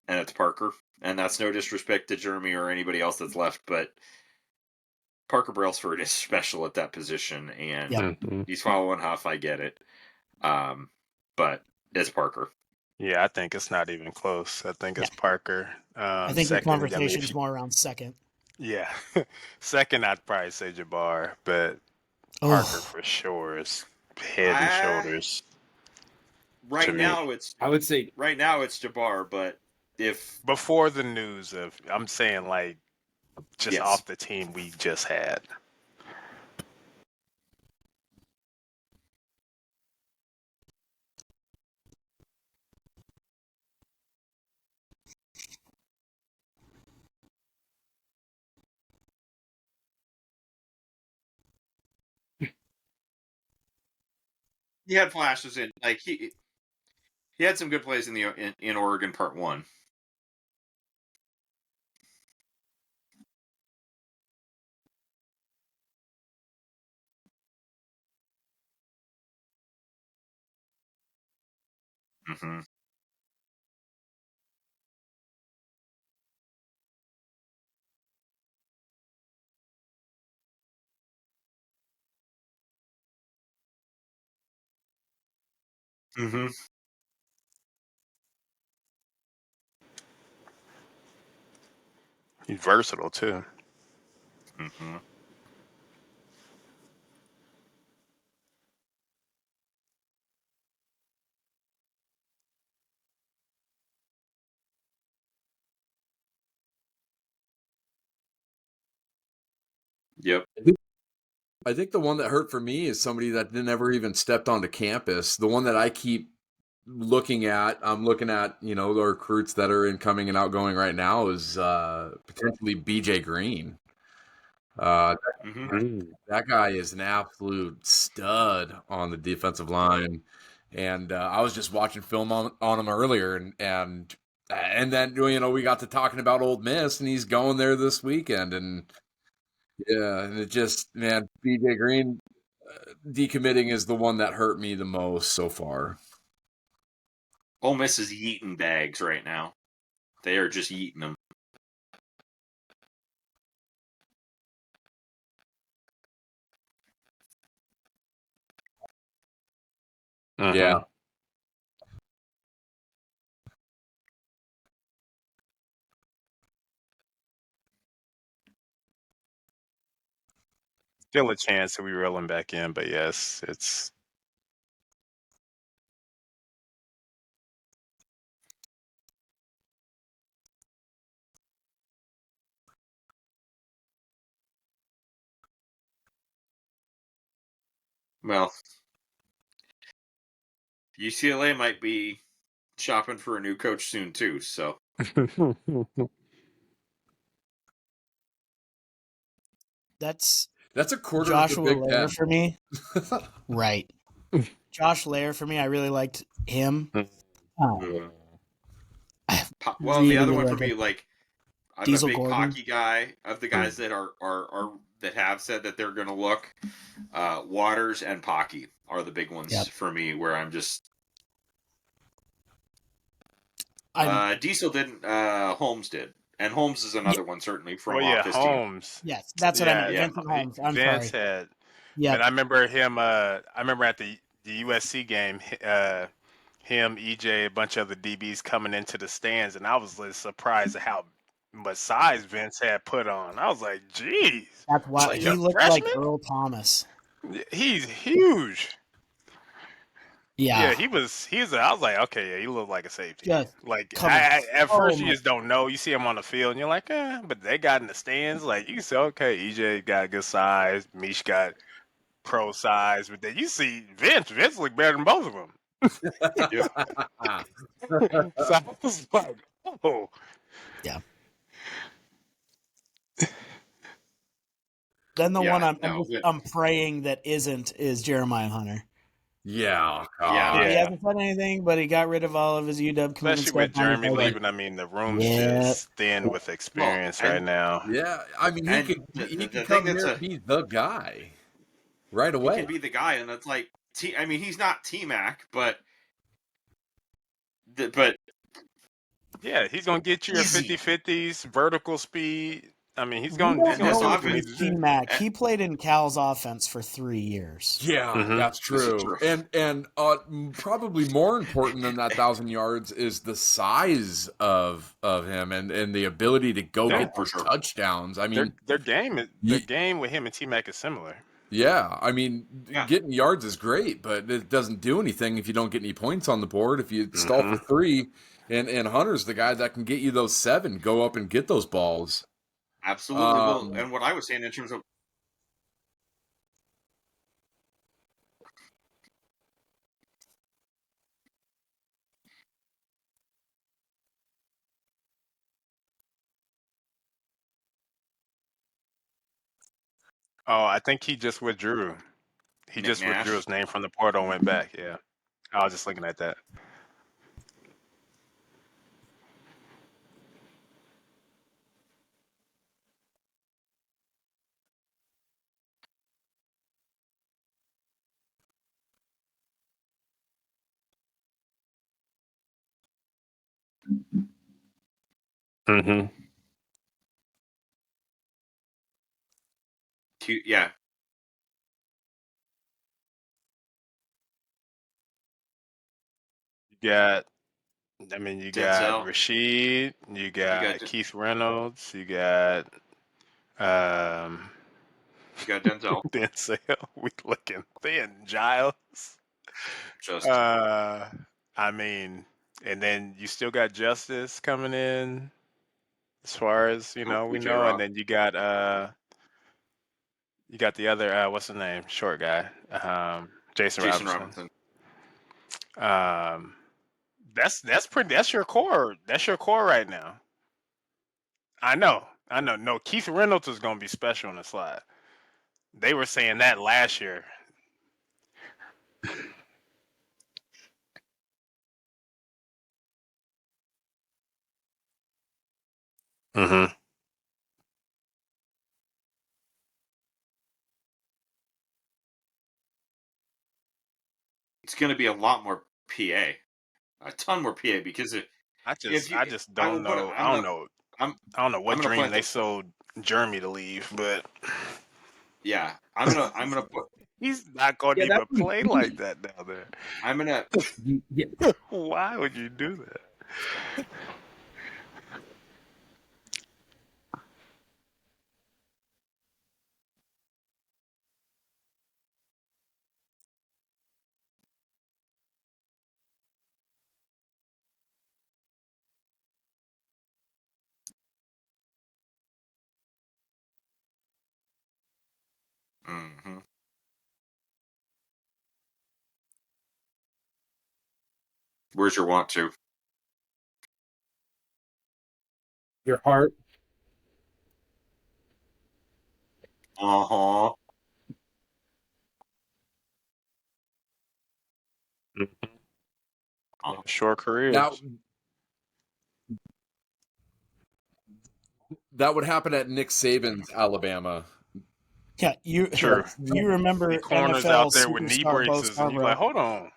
it's Parker. And that's no disrespect to Jeremy or anybody else that's left, but Parker Brailsford is special at that position, and Yep. Mhm. he's following Huff. I get it, but it's Parker. Yeah, I think it's not even close. I think Yeah. it's Parker. I think the Second, I mean, conversation's more around second. yeah, second, I'd probably say Jabbar, but Parker Oh, for sure is head and I shoulders to right me. now it's I would say right now it's Jabbar, but if Before the news of, I'm saying like just yes, off the team we just had. he had flashes in like he had some good plays in in Oregon Part 1. Mm-hmm. Mm-hmm. He's versatile too. Mm-hmm. Yep. I think the one that hurt for me is somebody that never even stepped onto campus. The one that I keep looking at, I'm looking at, the recruits that are incoming and outgoing right now is potentially BJ Green. Uh, Mm-hmm. Mm. that guy is an absolute stud on the defensive line. And I was just watching film on him earlier, and then we got to talking about Old Miss, and he's going there this weekend, and yeah, and it just, man, BJ Green decommitting is the one that hurt me the most so far. Ole Miss is yeeting bags right now. They are just yeeting them. Yeah, Mhm. Still a chance that we reel him back in, but yes, it's Well, UCLA might be shopping for a new coach soon too. So that's that's a quarter of the Joshua Big Lair Ten. for me. Right. Josh Lair for me. I really liked him. mhm. I Well, the really, other really one for like me, him. like I'm a Diesel big Gordon. Pocky guy. Of the guys that are that have said that they're going to look, Waters and Pocky are the big ones Yep. for me. Where I'm just Diesel didn't. Holmes did, and Holmes is another one certainly from Well, off yeah, his team. Holmes. Yes, that's what I meant. Yeah, Vincent Holmes. I'm Vince sorry. had. Yeah, And I remember him. I remember at the USC game. Him, EJ, a bunch of other DBs coming into the stands, and I was like, surprised at how much size Vince had put on. I was like, "Geez, that's why like he a looked like freshman? Earl Thomas. He's huge." Yeah, Yeah, he was. I was like, okay, yeah, he looked like a safety. just Like coming at so first you much. just don't know. You see him on the field, and you're like, but they got in the stands. Like you can say, okay, EJ got good size, Mish got pro size, but then you see Vince. Vince looked better than both of them. So I was like, oh, Yeah. Then the one I'm praying that isn't is Jeremiah Hunter. Yeah. Yeah. He hasn't said anything, but he got rid of all of his UW commitment especially stuff. with Jeremy leaving. I mean, the room's just thin with experience right now. Yeah, I mean, he could come here and be the guy right away. He can be the guy, and it's like, I mean, he's not T-Mac, but yeah, he's gonna get you your 50-50s, vertical speed. I mean, he's gonna. T-Mac. He played in Cal's offense for 3 years. Yeah, that's true. And probably more important than that 1,000 yards is the size of him and the ability to go get those touchdowns. I mean, their game with him and T-Mac is similar. Yeah, I mean, getting yards is great, but it doesn't do anything if you don't get any points on the board. If you stall for 3, and Hunter's the guy that can get you those 7, go up and get those balls. Absolutely. Well, and what I was saying in terms of Oh, I think he just withdrew. He just withdrew his name from the portal and went back. Yeah, I was just looking at that. Yeah. You got Rashid, you got Keith Reynolds, you got Denzel. Denzel. We looking thin, Giles. Just I mean, and then you still got Justice coming in, as far as we know, and then you got the other what's the name, short guy, Jason Robinson. That's your core. That's your core right now. I know. No, Keith Reynolds is going to be special in the slot. They were saying that last year. Mm-hmm. It's going to be a lot more PA, a ton more PA, because I just don't know. I don't know what dream they sold Jeremy to leave, but yeah, I'm gonna put. He's not going to even play like that down there. I'm gonna. Why would you do that? Mm-hmm. Where's your want to? Your heart. Uh-huh. Short careers. That would happen at Nick Saban's Alabama. Yeah, you remember corners NFL out there with knee superstar braces, and you're like, hold on.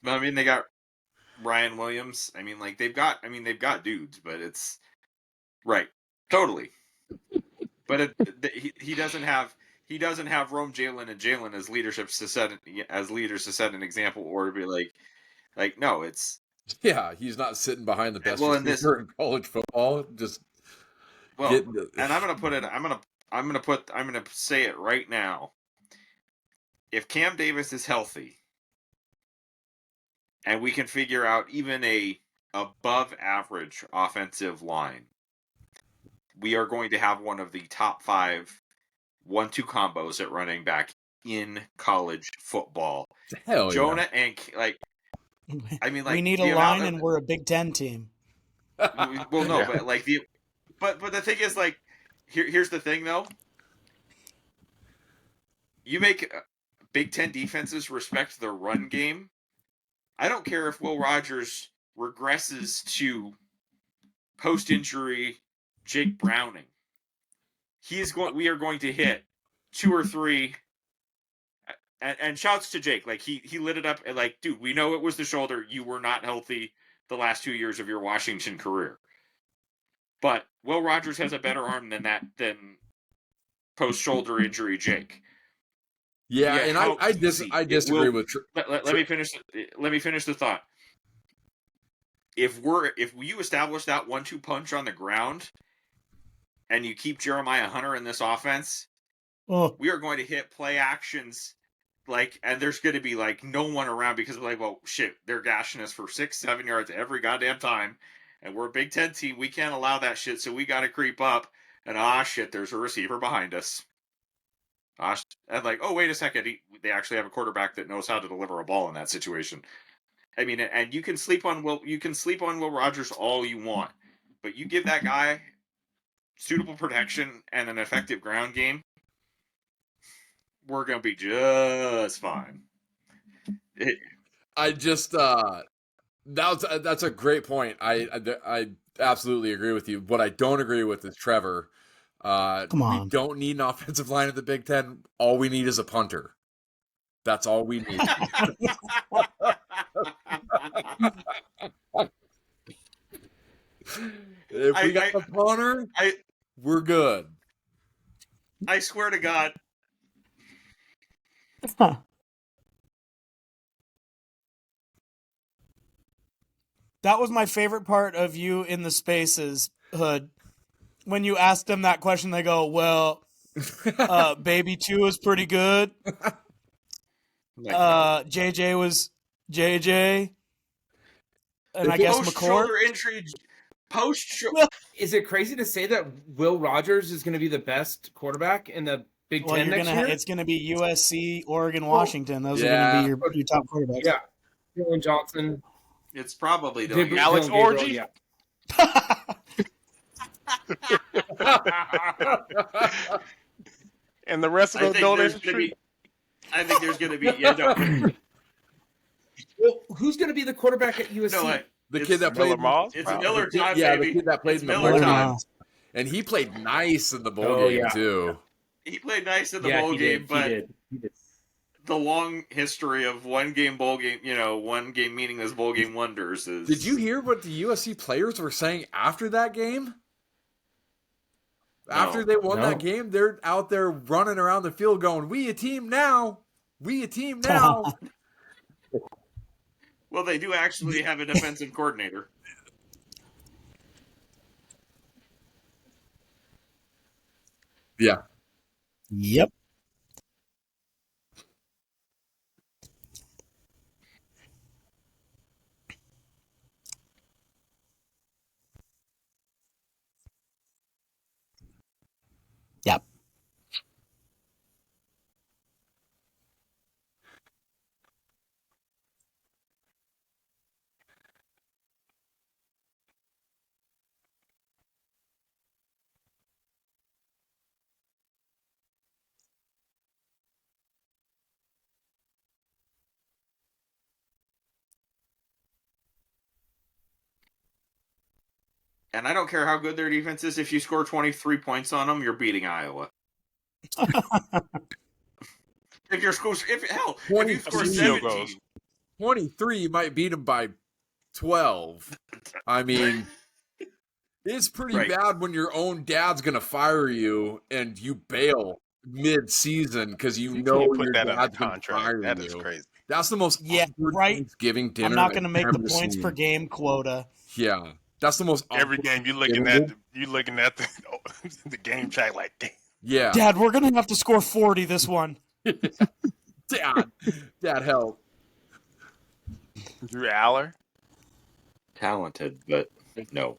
I mean, they got Ryan Williams. I mean, like they've got dudes, but it's right, totally. But he doesn't have Rome Jalen and Jalen as leaders to set an example, or to be like no, it's Yeah, he's not sitting behind the best well in receiver this in college football. Just well, getting and I'm gonna say it right now. If Cam Davis is healthy, and we can figure out even a above average offensive line, we are going to have one of the top 5 1-2 combos at running back in college football. hell Jonah and I mean, like we need a line, and we're a Big Ten team. Well, no, but like but the thing is, like, here's the thing though. You make Big Ten defenses respect their run game. I don't care if Will Rogers regresses to post-injury Jake Browning. We are going to hit 2 or 3. And shouts to Jake. Like he lit it up. And like, dude, we know it was the shoulder. You were not healthy the last 2 years of your Washington career. But Will Rogers has a better arm than post-shoulder injury Jake. Yeah, and I disagree with. Let me finish. Let me finish the thought. If you establish that 1-2 punch on the ground, and you keep Jeremiah Hunter in this offense, we are going to hit play actions, and there's going to be no one around because we're like, well, shit, they're gashing us for 6-7 yards every goddamn time, and we're a Big Ten team. We can't allow that shit, so we got to creep up. And shit, there's a receiver behind us. And oh, wait a second, they actually have a quarterback that knows how to deliver a ball in that situation. I mean, and you can sleep on Will Rogers all you want, but you give that guy suitable protection and an effective ground game, we're gonna be just fine. That's a great point. I absolutely agree with you. What I don't agree with is Trevor. Come on. We don't need an offensive line in the Big Ten. All we need is a punter. That's all we need. If we got a punter, we're good. I swear to God. That was my favorite part of you in the Spaces, Hood. When you asked them that question, they go, well, Baby 2 is pretty good. JJ was JJ. And I guess McCourt. Is it crazy to say that Will Rogers is going to be the best quarterback in the Big Ten next year? It's going to be USC, Oregon, Washington. Those are going to be your top quarterbacks. Yeah. Dylan Johnson. It's probably Alex Orgy. Yeah. And the rest of the adult industry. I think there's going to be. Well, who's going to be the quarterback at USC? No, the kid that played Moss. It's Miller time, yeah, baby. the kid that played in the Miller bowl time. game. And he played nice in the bowl game too. He played nice in the bowl game, but he did. The long history of one game meaningless bowl game wonders is. Did you hear what the USC players were saying after that game? After they won that game, they're out there running around the field going, "We a team now! We a team now!" Well, they do actually have a defensive coordinator. Yeah. Yep. Yep. And I don't care how good their defense is. If you score 23 points on them, you're beating Iowa. If you score, if you 23 score field 17, goals. 23 might beat them by 12. I mean, it's pretty Right. bad when your own dad's going to fire you and you bail mid-season because you know can't put your that under dad's going to contract. fire That you. is crazy. That's the most Yeah, awkward right. Thanksgiving dinner I'm not going to I've make the ever points per seen. game quota. Yeah, that's the most Every awkward game you looking at the game track like, damn. Yeah. Dad, we're going to have to score 40 this one. Dad, help. Drew Aller. talented, but no.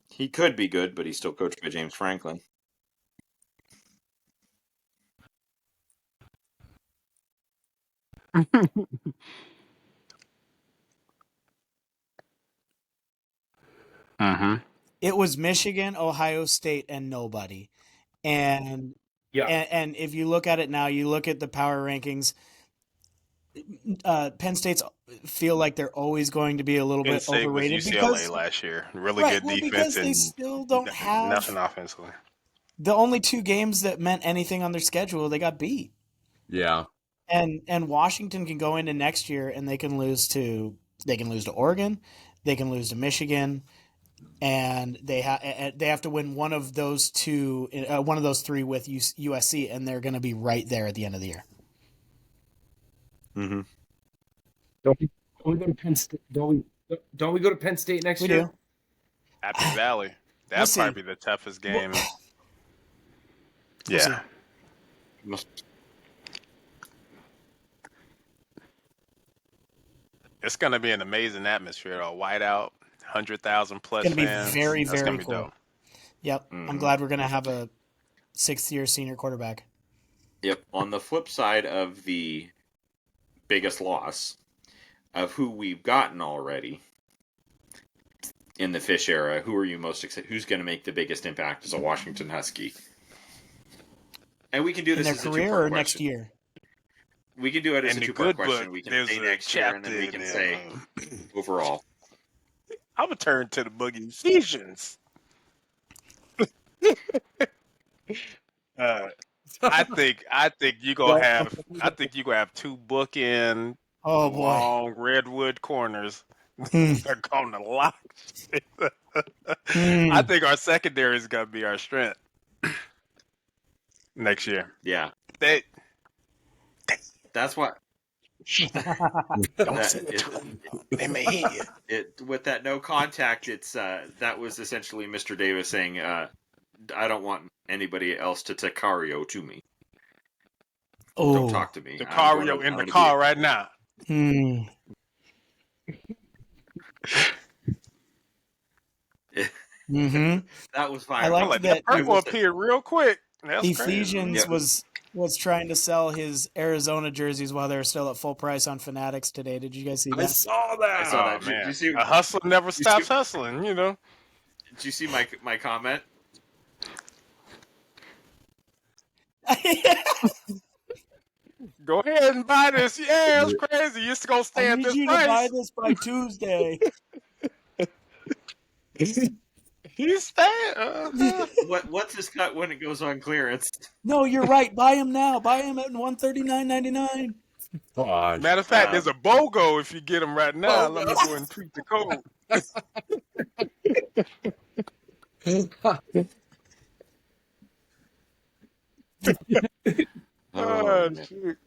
He could be good, but he's still coached by James Franklin. Mm-hmm. It was Michigan, Ohio State, and nobody. And Yeah. and if you look at it now, you look at the power rankings. Penn State's feel like they're always going to be a little Penn bit State was overrated UCLA because last year. Really right, good well, defense because they and still don't have nothing offensively. the only two games that meant anything on their schedule. They got beat, Yeah. and Washington can go into next year and they can lose to Oregon, they can lose to Michigan, and they have to win one of those two, one of those three with USC, and they're going to be right there at the end of the year. Mm-hmm. Don't we go to Penn State? Don't we go to Penn State next We year? do. Happy Valley. That's We'll see. probably the toughest game. We'll see. Yeah. It's going to be an amazing atmosphere. A whiteout, 100,000 plus It's going to be fans. very, That's very gonna be cool. dope. Yep. I'm glad we're going to have a 6th-year senior quarterback. Yep. On the flip side of the biggest loss of who we've gotten already in the Fisch era, who are you most excited? Who's going to make the biggest impact as a Washington Husky? And we can do In this their as a career two-part or question. next year? We can do it as In a the two-part good question. book, We can there's say a next year, and then we chapter can in say overall. I'm going to turn to the Boogie Ephesians. I think you gonna have two bookend Oh boy. long redwood corners Hmm. are gonna lock. Hmm. I think our secondary is gonna be our strength next year. Yeah. That's what. Don't say it to them. They may hit you. With that no contact, it's that was essentially Mr. Davis saying, I don't want anybody else to Tacario to me. Oh. Don't talk to me. Tacario in the car right now. Hmm. Mm-hmm. That was fire. I like I'm like, that that purple appeared real quick. That's Ephesians crazy. was trying to sell his Arizona jerseys while they were still at full price on Fanatics today. Did you guys see that? I saw that. I saw that. Oh, Did man. you see? A hustler never stops hustling, you know. Did you see my comment? Go ahead and buy this. Yeah, it's crazy. You used to go stay I at need this you price. to buy this by Tuesday. He's staying. What's his cut when it goes on clearance? No, you're right. Buy him now. Buy him at $139.99. Gosh. Matter of fact, there's a BOGO if you get them right now. Let me go and tweet the code. Oh, man. Shoot.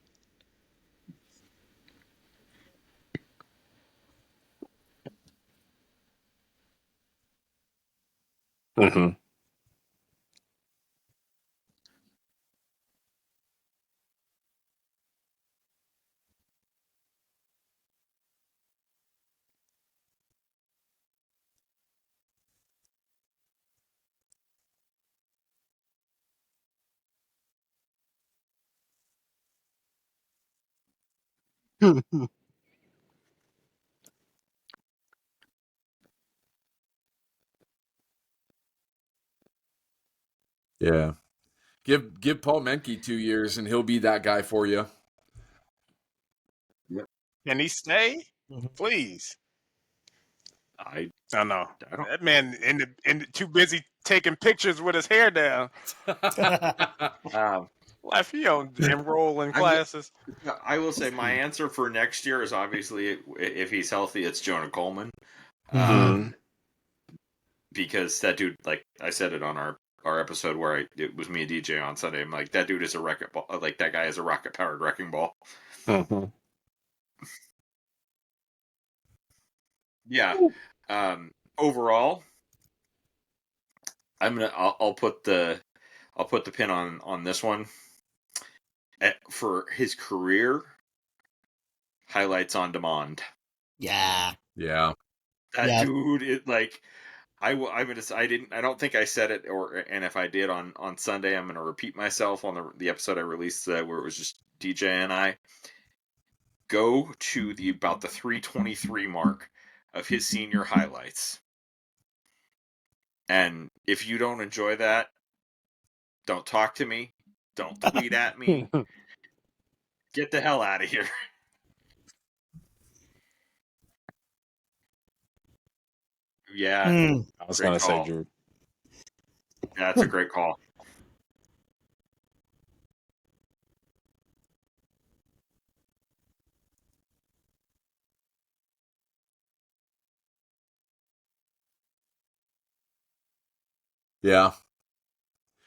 Mm-hmm. Yeah. Give Paul Menke 2 years and he'll be that guy for you. Can he stay? Mhm. Please. I I know. don't. That man too busy taking pictures with his hair down. Um, Life, you don't enroll in I'm- classes. I will say my answer for next year is obviously if he's healthy, it's Jonah Coleman. Mhm. Because that dude, like I said it on our episode where it was me and DJ on Sunday. I'm like, that dude is a rocket ball. Like that guy is a rocket powered wrecking ball. Mhm. Yeah. Overall, I'll put the pin on this one. For his career, highlights on demand. Yeah. Yeah. That Yeah. dude, it like I don't think I said it, and if I did on Sunday, I'm gonna repeat myself on the episode I released where it was just DJ and I. Go to about the 323 mark of his senior highlights, and if you don't enjoy that, don't talk to me, don't tweet at me, get the hell out of here. Yeah, I was great gonna say call. Drew. That's a great call. Yeah.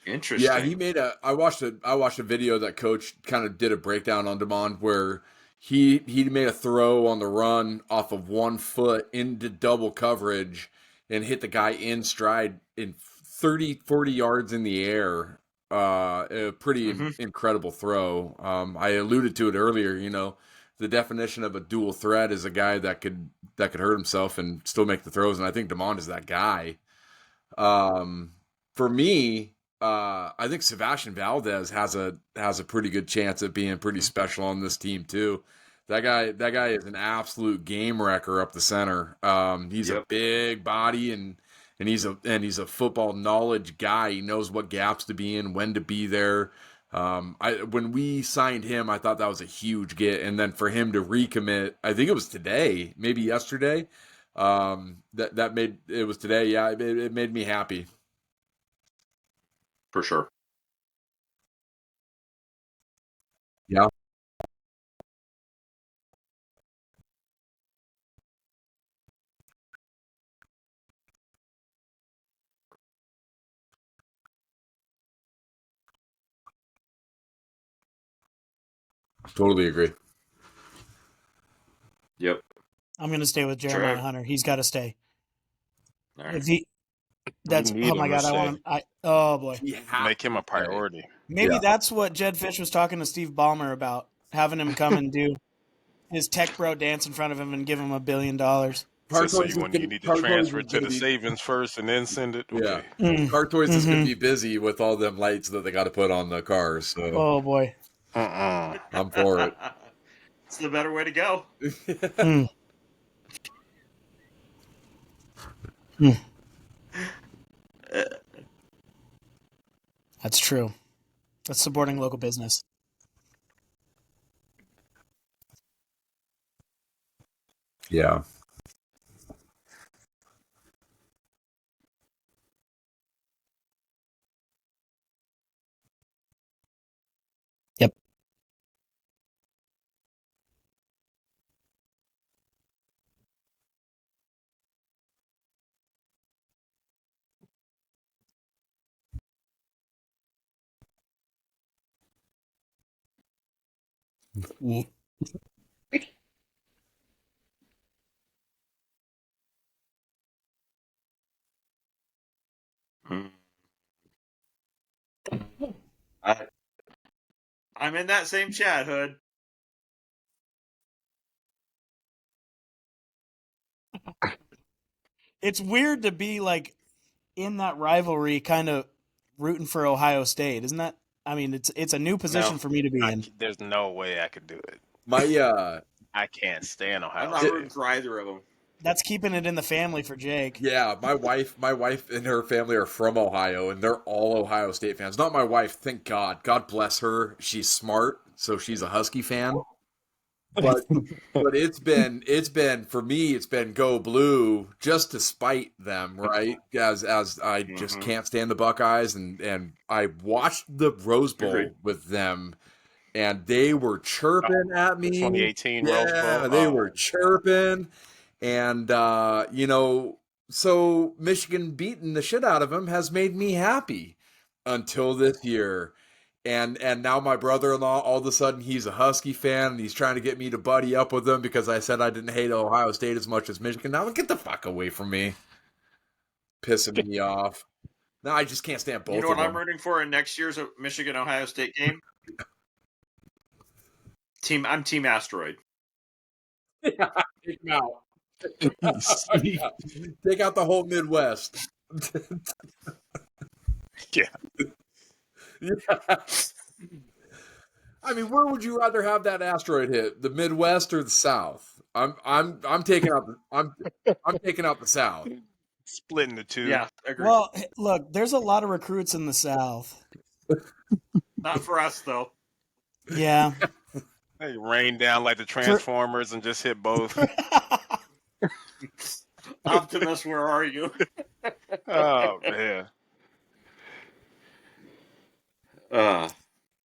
Interesting. Yeah, he made a. I watched a video that coach kind of did a breakdown on Demond where he made a throw on the run off of 1 foot into double coverage and hit the guy in stride in 30-40 yards in the air. A pretty incredible throw. I alluded to it earlier. You know, the definition of a dual threat is a guy that could hurt himself and still make the throws, and I think Demond is that guy. For me, I think Sebastian Valdez has a pretty good chance of being pretty special on this team too. That guy is an absolute game wrecker up the center. He's a big body and he's a football knowledge guy. He knows what gaps to be in, when to be there. When we signed him, I thought that was a huge get, and then for him to recommit, I think it was today, maybe yesterday. That made it was today. Yeah, it made me happy. For sure. Yeah. Totally agree. Yep. I'm going to stay with Jeremiah Hunter. He's got to stay. All right. If he, that's You need oh my him to god, I stay. want him. Oh boy, Make him a priority. maybe Yeah. that's what Jed Fisch was talking to Steve Ballmer about, having him come and do his tech bro dance in front of him and give him $1 billion. So you need to transfer to the savings first and then send it. Okay. Yeah. Car Toys is going to be busy with all them lights that they got to put on the cars. So Oh boy. I'm for it. It's the better way to go. That's true. That's supporting local business. Yeah. Yep. I'm in that same chat, Hood. It's weird to be like in that rivalry, kind of rooting for Ohio State, isn't that? I mean, it's a new position for me to be in. There's no way I could do it. I can't stand Ohio I'm not State. rooting for either of them. That's keeping it in the family for Jake. Yeah, my wife and her family are from Ohio, and they're all Ohio State fans. Not my wife, thank God. God bless her. She's smart, so she's a Husky fan. but it's been for me, it's been go blue just to spite them, right? As I just can't stand the Buckeyes, and I watched the Rose Bowl Agreed. with them, and they were chirping at me. 2018 Rose Bowl. They were chirping, and so Michigan beating the shit out of them has made me happy until this year. And now my brother-in-law, all of a sudden, he's a Husky fan, and he's trying to get me to buddy up with him because I said I didn't hate Ohio State as much as Michigan. Now get the fuck away from me, pissing me off. Now I just can't stand both. You know of what them. I'm rooting for in next year's Michigan Ohio State game? I'm Team Asteroid. Take him out. Take out the whole Midwest. Yeah. Yeah. I mean, where would you rather have that asteroid hit, the Midwest or the South? I'm taking out I'm taking out the South. Splitting the two. Yeah, agree. Well, look, there's a lot of recruits in the South. Not for us though. Yeah. They rain down like the Transformers and just hit both. Optimus, where are you? Oh man. All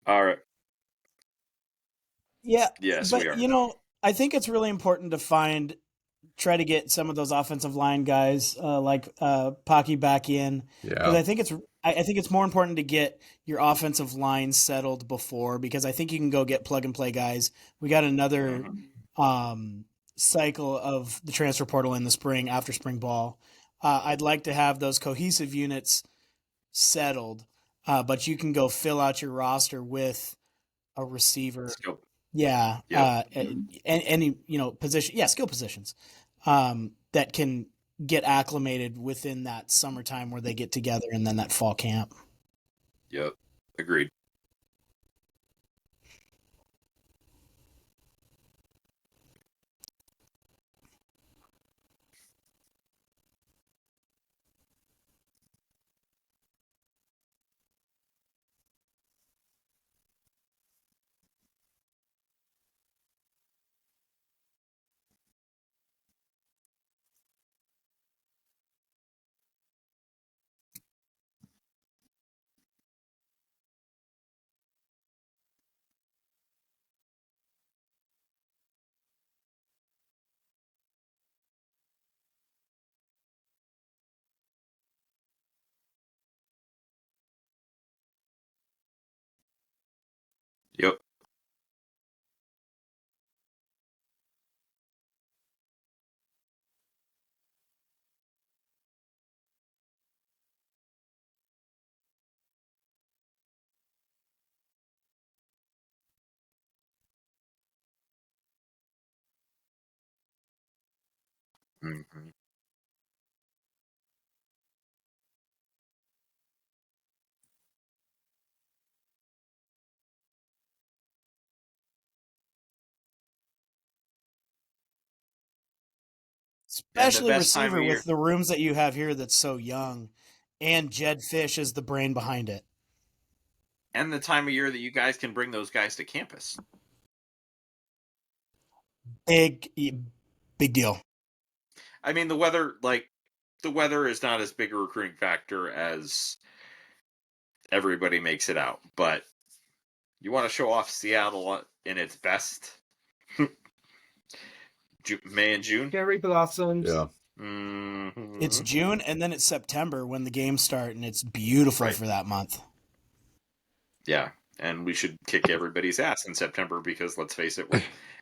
right. Yeah. Yes, but we are. I think it's really important to try to get some of those offensive line guys like Pocky back in, because I think it's more important to get your offensive line settled before, because I think you can go get plug and play guys. We got another cycle of the transfer portal in the spring after spring ball. I'd like to have those cohesive units settled, but you can go fill out your roster with a receiver. Skill. Yeah. And any, position. Yeah. Skill positions that can get acclimated within that summertime where they get together, and then that fall camp. Yep. Agreed. Yep. Mm-hmm. Especially best time receiver of year. with the rooms that you have here that's so young, and Jed Fisch is the brain behind it. And the time of year that you guys can bring those guys to campus. Big deal. I mean, the weather is not as big a recruiting factor as everybody makes it out, but you want to show off Seattle in its best. May and June. Cherry blossoms. Yeah. Mm-hmm. It's June, and then it's September when the games start, and it's beautiful for that month. Yeah, and we should kick everybody's ass in September because, let's face it,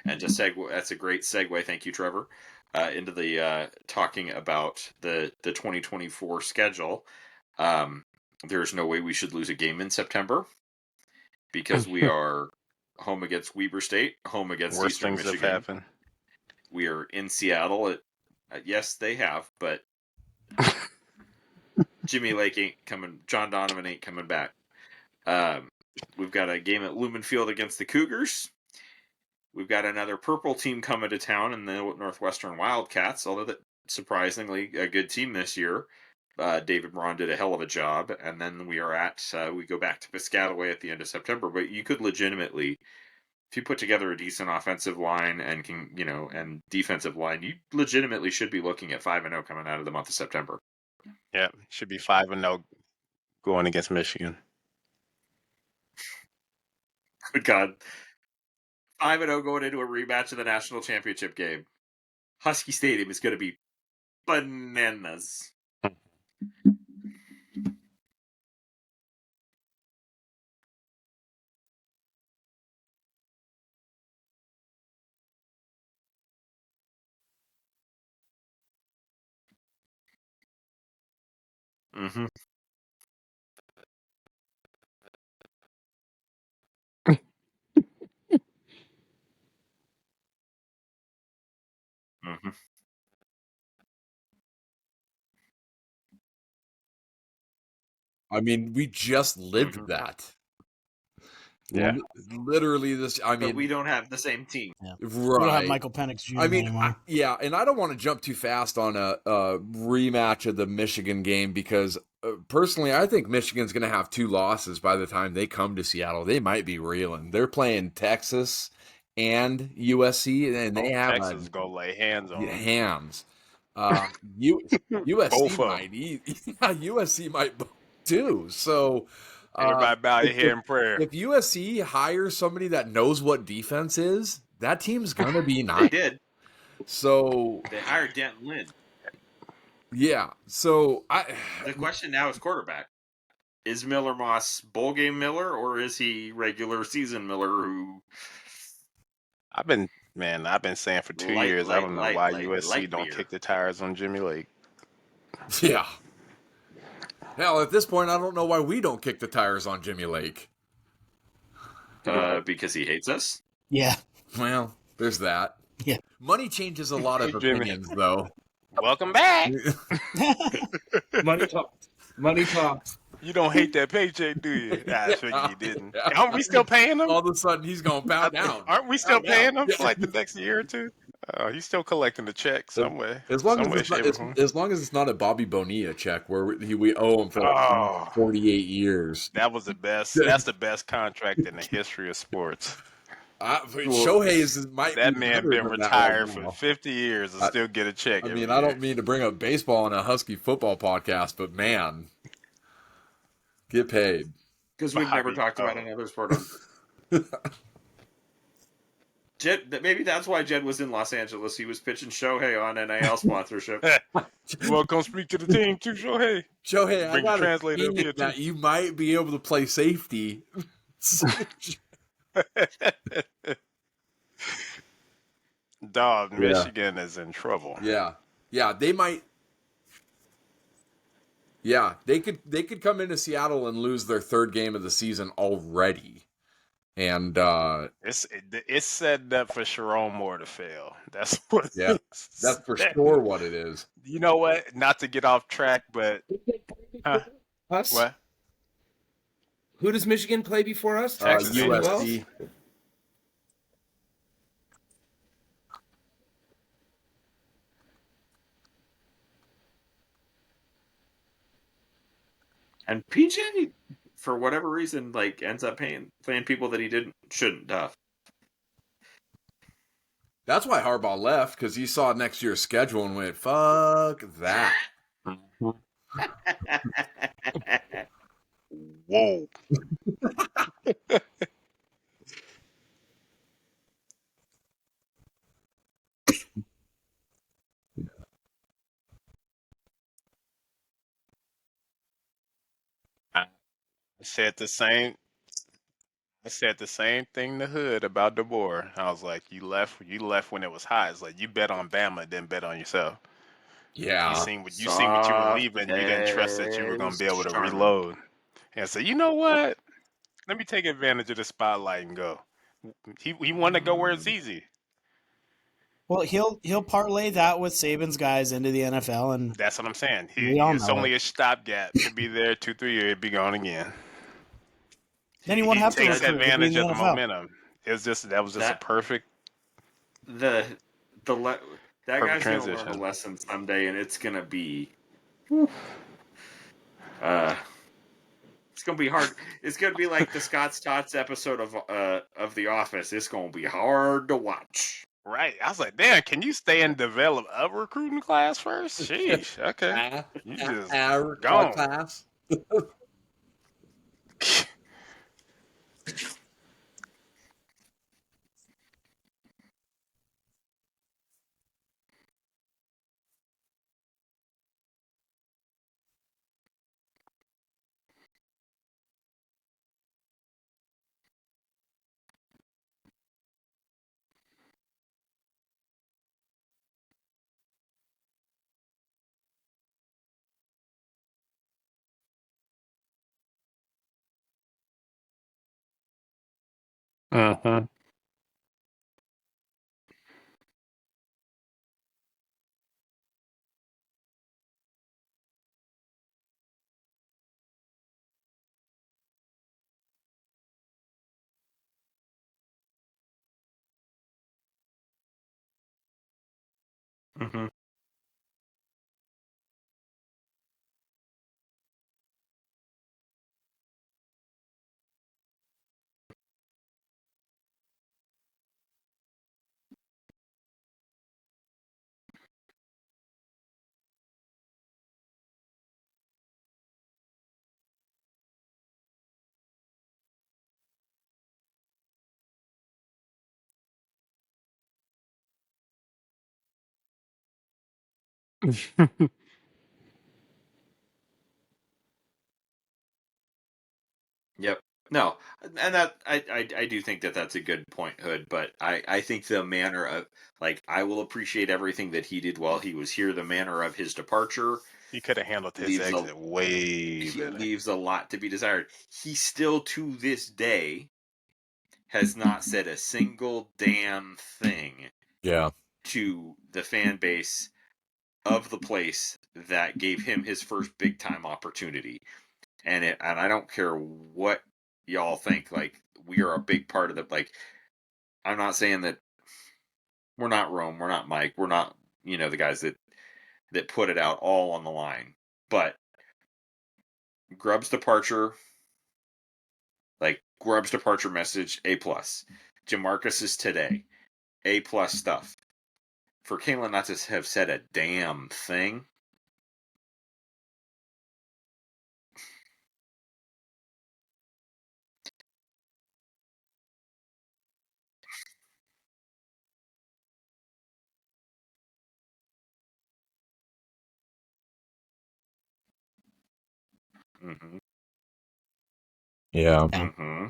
and just segue. That's a great segue. Thank you, Trevor. Into the talking about the 2024 schedule. There's no way we should lose a game in September because we are home against Weber State, home against Worst Eastern things Michigan. have happened. We are in Seattle. Yes, they have, but Jimmy Lake ain't coming. John Donovan ain't coming back. We've got a game at Lumen Field against the Cougars. We've got another purple team coming to town in the Northwestern Wildcats, although that surprisingly a good team this year. David Braun did a hell of a job, and then we go back to Piscataway at the end of September. But you could legitimately if you put together a decent offensive line and can, and defensive line, you legitimately should be looking at 5-0 coming out of the month of September. Yeah, should be 5-0 going against Michigan. Good God. 5-0 going into a rematch of the national championship game. Husky Stadium is going to be bananas. Mm-hmm. Mm-hmm. I mean, we just lived Mhm. that. Yeah. Literally this. I But mean, we don't have the same team. We don't have right. Michael Penix Jr. I mean, anymore. yeah, and I don't want to jump too fast on a rematch of the Michigan game because personally, I think Michigan's going to have 2 losses by the time they come to Seattle. They might be reeling. They're playing Texas and USC, and they have Texas go lay hands on them. hands. USC Both of might USC might too. So Everybody bow your head in prayer. if USC hires somebody that knows what defense is, that team's gonna be They nice. did. So They hired Denton Lynn. yeah. So The question now is quarterback. Is Miller Moss bowl game Miller, or is he regular season Miller who I've been saying for 2 years, I don't know why USC don't kick the tires on Jimmy Lake. yeah. Hell, at this point, I don't know why we don't kick the tires on Jimmy Lake. because he hates us? Yeah. Well, there's that. Yeah. Money changes a lot of Hey, Jimmy. opinions, though. Welcome back. Money talks. Money talks. You don't hate that paycheck, do you? I figured you didn't. Aren't we still paying him? All of a sudden, he's going to bow down. Aren't we still Bow down. paying him for like the next year or two? He's still collecting the check some way. As long some way, as, it's not, shape, or form. as long as it's not a Bobby Bonilla check where we owe him for like 48 years. That was the best. That's the best contract in the history of sports. Shohei's might That be man better been than retired that right for now. 50 years and still get a check. I every mean, year. I don't mean to bring up baseball on a Husky football podcast, but man, get paid. Because we've never talked about another sport. Jed, maybe that's why Jed was in Los Angeles. He was pitching Shohei on NIL sponsorship. You want to come speak to the team too, Shohei? Shohei, Bring I got the translator a up here, feeling that too. you might be able to play safety. Dog, Michigan is in trouble. Yeah, they might. Yeah, they could come into Seattle and lose their 3rd game of the season already, and it's setting up for Sharon Moore to fail. That's what. Yeah, that's for sure what it is. You know what? Not to get off track, but Us? what? Who does Michigan play before us? Texas USC. And PJ, for whatever reason, like ends up playing people that he shouldn't have. That's why Harbaugh left, because he saw next year's schedule and went, "Fuck that." Whoa. I said the same thing to Hood about DeBoer. I was like, you left when it was hot. It's like you bet on Bama, then bet on yourself. Yeah. You seen what you were leaving. You didn't trust that you were gonna be able to reload. And so, you know what? Let me take advantage of the spotlight and go. He wanted to go where it's easy. Well, he'll parlay that with Saban's guys into the NFL, and That's what I'm saying. It's only a stopgap. He'll be there 2-3 years, he'll be gone again. Then he won't have to takes recruit. advantage of the NFL. momentum. That was just a perfect. That guy's transition. gonna learn a lesson someday, and it's gonna be. It's gonna be hard. It's gonna be like the Scott's Tots episode of The Office. It's gonna be hard to watch. Right. I was like, damn, can you stay and develop a recruiting class first? Sheesh. Okay. You just gone. class. Uh-huh. Mm-hmm. Yep. No, and that I do think that that's a good point, Hood. But I think the manner of like I will appreciate everything that he did while he was here. The manner of his departure He could have handled his leaves exit way he better. leaves a lot to be desired. He still to this day has not said a single damn thing Yeah. to the fan base of the place that gave him his first big time opportunity. And I don't care what y'all think, like we are a big part of the like I'm not saying that we're not Rome, we're not Mike, we're not, the guys that put it out all on the line. But Grubb's departure, like Grubb's departure message, A+. Jamarcus is today, A+ stuff. For Kalen not to have said a damn thing. Mm-hmm. Yeah. Mm-hmm.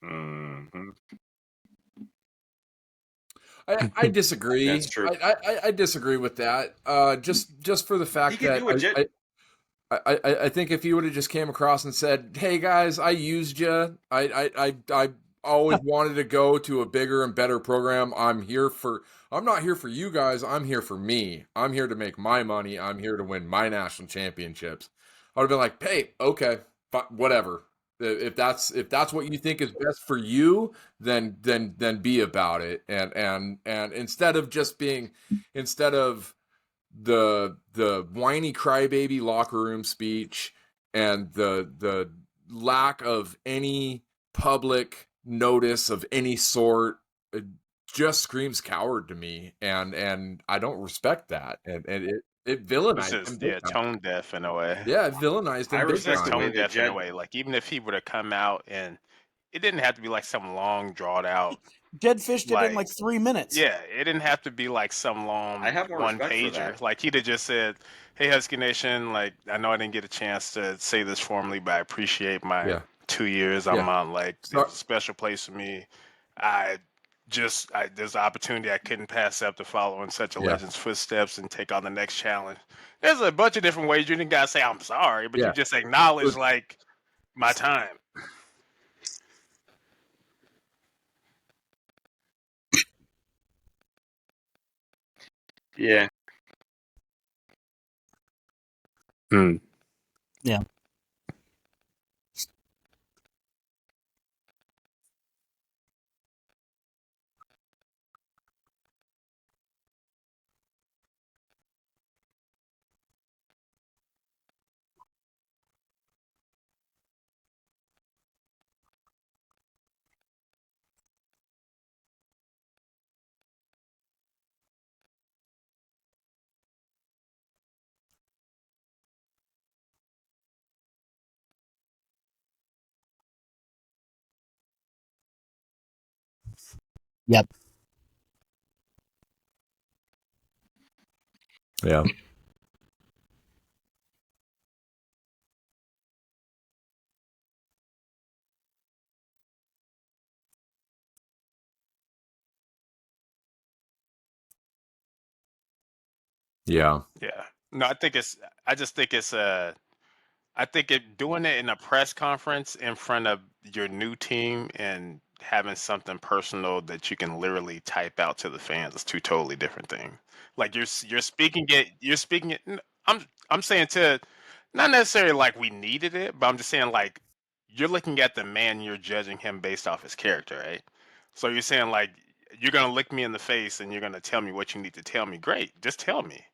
Mm-hmm. I disagree. That's true. I disagree with that. Just for the He fact could that do it. I think if he would have just came across and said, "Hey guys, I used you. I always wanted to go to a bigger and better program. I'm not here for you guys. I'm here for me. I'm here to make my money. I'm here to win my national championships." I would have been like, "Hey, okay, whatever. If that's what you think is best for you, then be about it." And instead of the whiny crybaby locker room speech and the lack of any public notice of any sort, it just screams coward to me, and I don't respect that, and it It was villainized him just big time. tone deaf in a way. Yeah, it villainized I him big It's just respect the time. way tone that deaf in a Jed. way. Like even if he would have come out and it didn't have to be like some long drawn out Jed Fisch did it in like like 3 minutes. yeah, it didn't have to be like some I long have more one respect for pager. that. Like he'd have just said, "Hey Husky Nation, like I know I didn't get a chance to say this formally, but I appreciate my Yeah, 2 years yeah. I'm on. Like it So, was a special place for me. I there's an opportunity I couldn't pass up to follow in such a yeah, legend's footsteps and take on the next challenge. There's a bunch of different ways you didn't gotta say I'm sorry, but you yeah. just acknowledge But like my time. Yeah. Hmm. Yeah. Yep. Yeah. Yeah. Yeah. No, I think it's. I just think it's I think doing it in a press conference in front of your new team and having something personal that you can literally type out to the fans is two totally different things. Like you're speaking it. You're speaking it. I'm saying to not necessarily like we needed it, but I'm just saying like you're looking at the man. You're judging him based off his character, right? So you're saying like you're gonna look me in the face and you're gonna tell me what you need to tell me. Great, just tell me.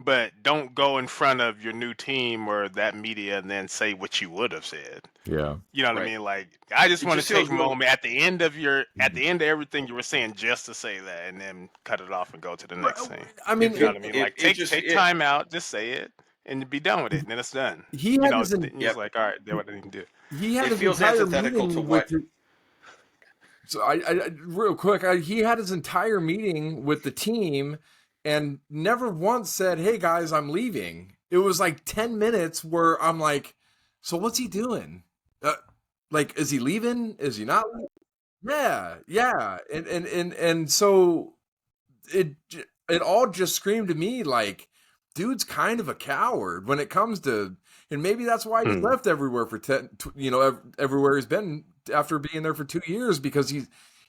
But don't go in front of your new team or that media and then say what you would have said. Yeah. You know what I Right. mean? Like I just It want just to take feels a real. moment at the end of everything you were saying just to say that and then cut it off and go to the next thing. I mean, You know what I mean? Like It just take time out, just say it and be done with it and then it's done. he You had know, his then you're just Yep. like, all right, that's what I need to do. he had It his feels entire antithetical to meeting with what. the, so real quick, he had his entire meeting with the team and never once said, "Hey guys, I'm leaving." It was like 10 minutes where I'm like, "So what's he doing? Like, is he leaving? Is he not?" Yeah, yeah, and so it all just screamed to me like, dude's kind of a coward when it comes to, and maybe that's why he's Hmm. left everywhere for 10, everywhere he's been after being there for 2 years, because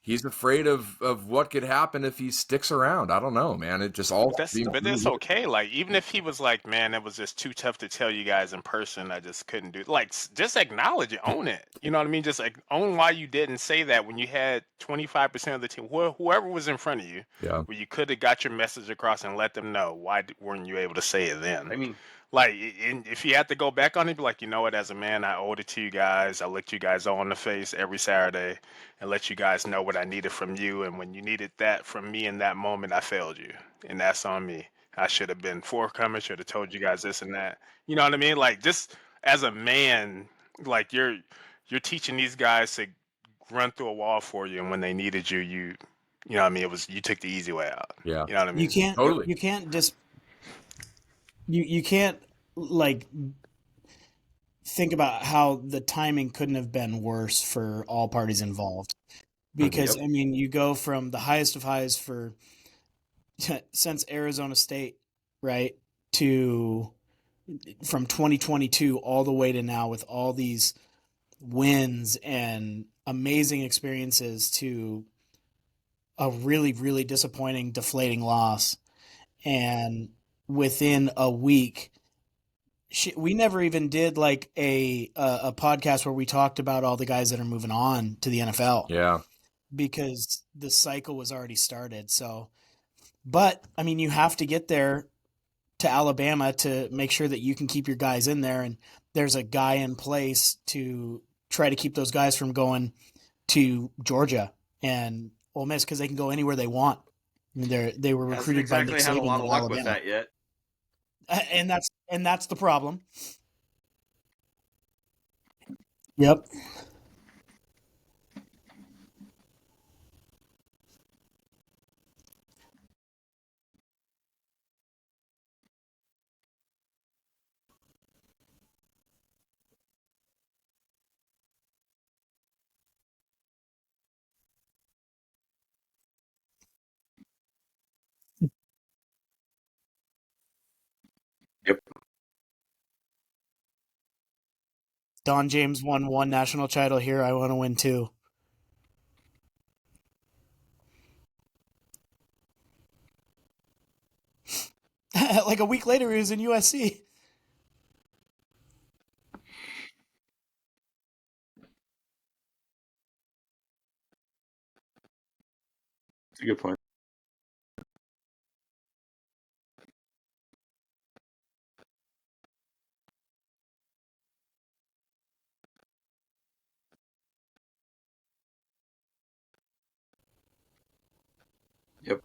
he's afraid of what could happen if he sticks around. I don't know, man. It just all seems But really that's weird. okay. Like even if he was like, man, it was just too tough to tell you guys in person. I just couldn't do it. Like just acknowledge it, own it. You know what I mean? Just like own why you didn't say that when you had 25% of the team, whoever was in front of you, Yeah, where you could have got your message across and let them know why weren't you able to say it then? I mean, Like, if you had to go back on it, be like, you know what, as a man, I owed it to you guys. I looked you guys all in the face every Saturday and let you guys know what I needed from you. And when you needed that from me in that moment, I failed you. And that's on me. I should have been forthcoming, should have told you guys this and that. You know what I mean? Like, just as a man, like you're teaching these guys to run through a wall for you, and when they needed you, you know what I mean? It was you took the easy way out. yeah, You know what I You mean? can't totally. you can't just you can't like think about how the timing couldn't have been worse for all parties involved. Because yep. I mean, you go from the highest of highs for since Arizona State, right, to from 2022 all the way to now with all these wins and amazing experiences to a really really disappointing deflating loss, and within a week we never even did like a podcast where we talked about all the guys that are moving on to the NFL Yeah, because the cycle was already started. So, but I mean, you have to get there to Alabama to make sure that you can keep your guys in there, and there's a guy in place to try to keep those guys from going to Georgia and Ole Miss because they can go anywhere they want. I mean, they were Hasn't recruited by Nick exactly had a Saban lot in of luck with Alabama, that yet. and that's the problem. Yep. Yep. Don James won one national title here. I want to win two. Like a week later, he was in USC. That's a good point. Yep.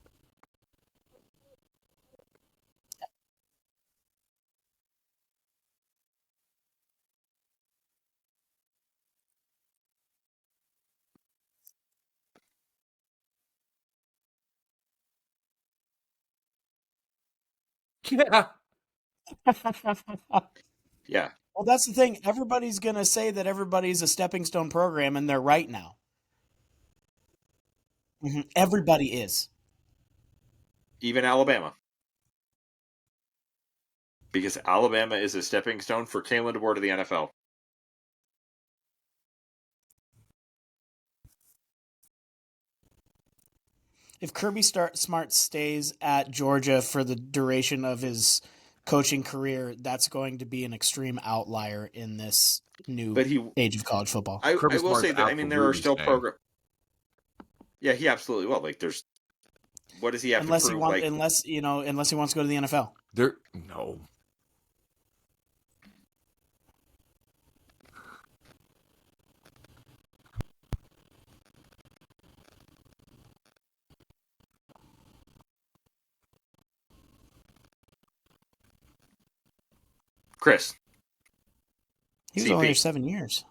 Yeah. Yeah. Well, that's the thing. Everybody's going to say that everybody's a stepping stone program, and they're right now. Everybody is. Even Alabama. Because Alabama is a stepping stone for Kalen DeBoer to the NFL. If Kirby Smart stays at Georgia for the duration of his coaching career, that's going to be an extreme outlier in this new age of college football. I will Smart's say that, I mean, there are still absolutely programs. Yeah, he absolutely will. Like, there's, what does he have to prove? Unless he wants to go to the NFL. No. Chris. He was only here 7 years.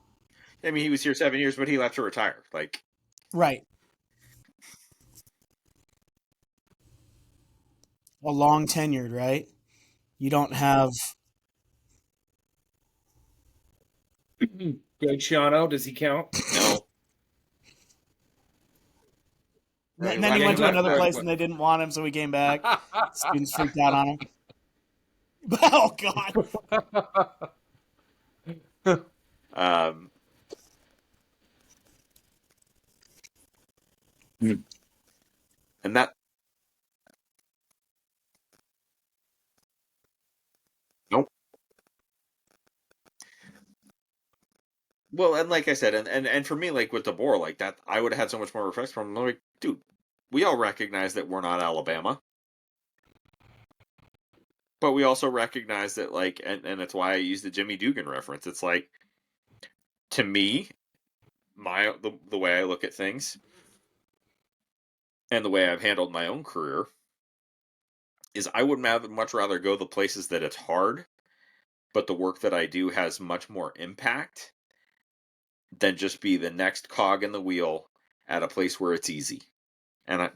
I mean, he was here 7 years, but he left to retire. Like, right. A long tenured, right? You don't have Greg Schiano, does he count? No. And then he went to another place and they didn't want him, so he came back. Students freaked out on him. Oh, God. And that. Nope. Well, and like I said, and for me, like with DeBoer, like that, I would have had so much more respect from him. Like, dude, we all recognize that we're not Alabama. But we also recognize that, like, and it's why I use the Jimmy Dugan reference. It's like, to me, the way I look at things and the way I've handled my own career is I would much rather go the places that it's hard, but the work that I do has much more impact than just be the next cog in the wheel at a place where it's easy. And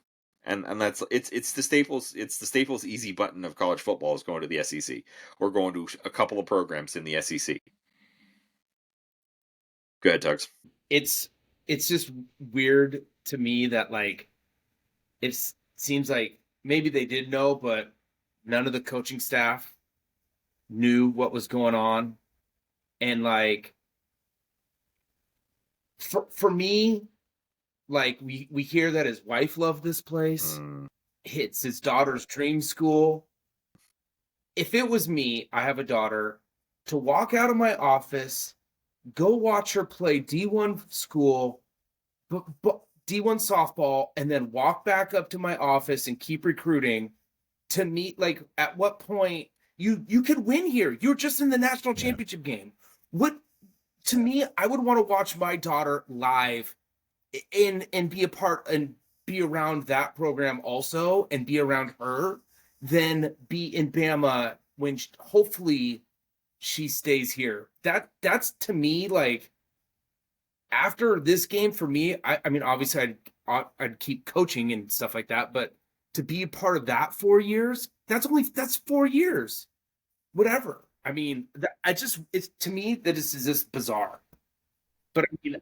that's it's the Staples easy button of college football is going to the SEC or going to a couple of programs in the SEC. Go ahead, Tugs. It's just weird to me that, like, it seems like maybe they did know, but none of the coaching staff knew what was going on. And, like, for me, like, we hear that his wife loved this place. It's his daughter's dream school. If it was me, I have a daughter, to walk out of my office, go watch her play D1 school, D1 softball, and then walk back up to my office and keep recruiting, to meet, like, at what point you could win here. You're just in the national championship game. What, to me, I would want to watch my daughter live and be a part and be around that program also and be around her than be in Bama when hopefully she stays here. That's to me, like, after this game, for me, I mean, obviously I'd keep coaching and stuff like that, but to be a part of that 4 years, that's 4 years, whatever. I mean, it's, to me, that is just bizarre. But I mean,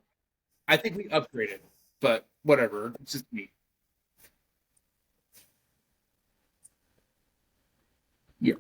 I think we upgraded, but whatever. It's just me. Yeah.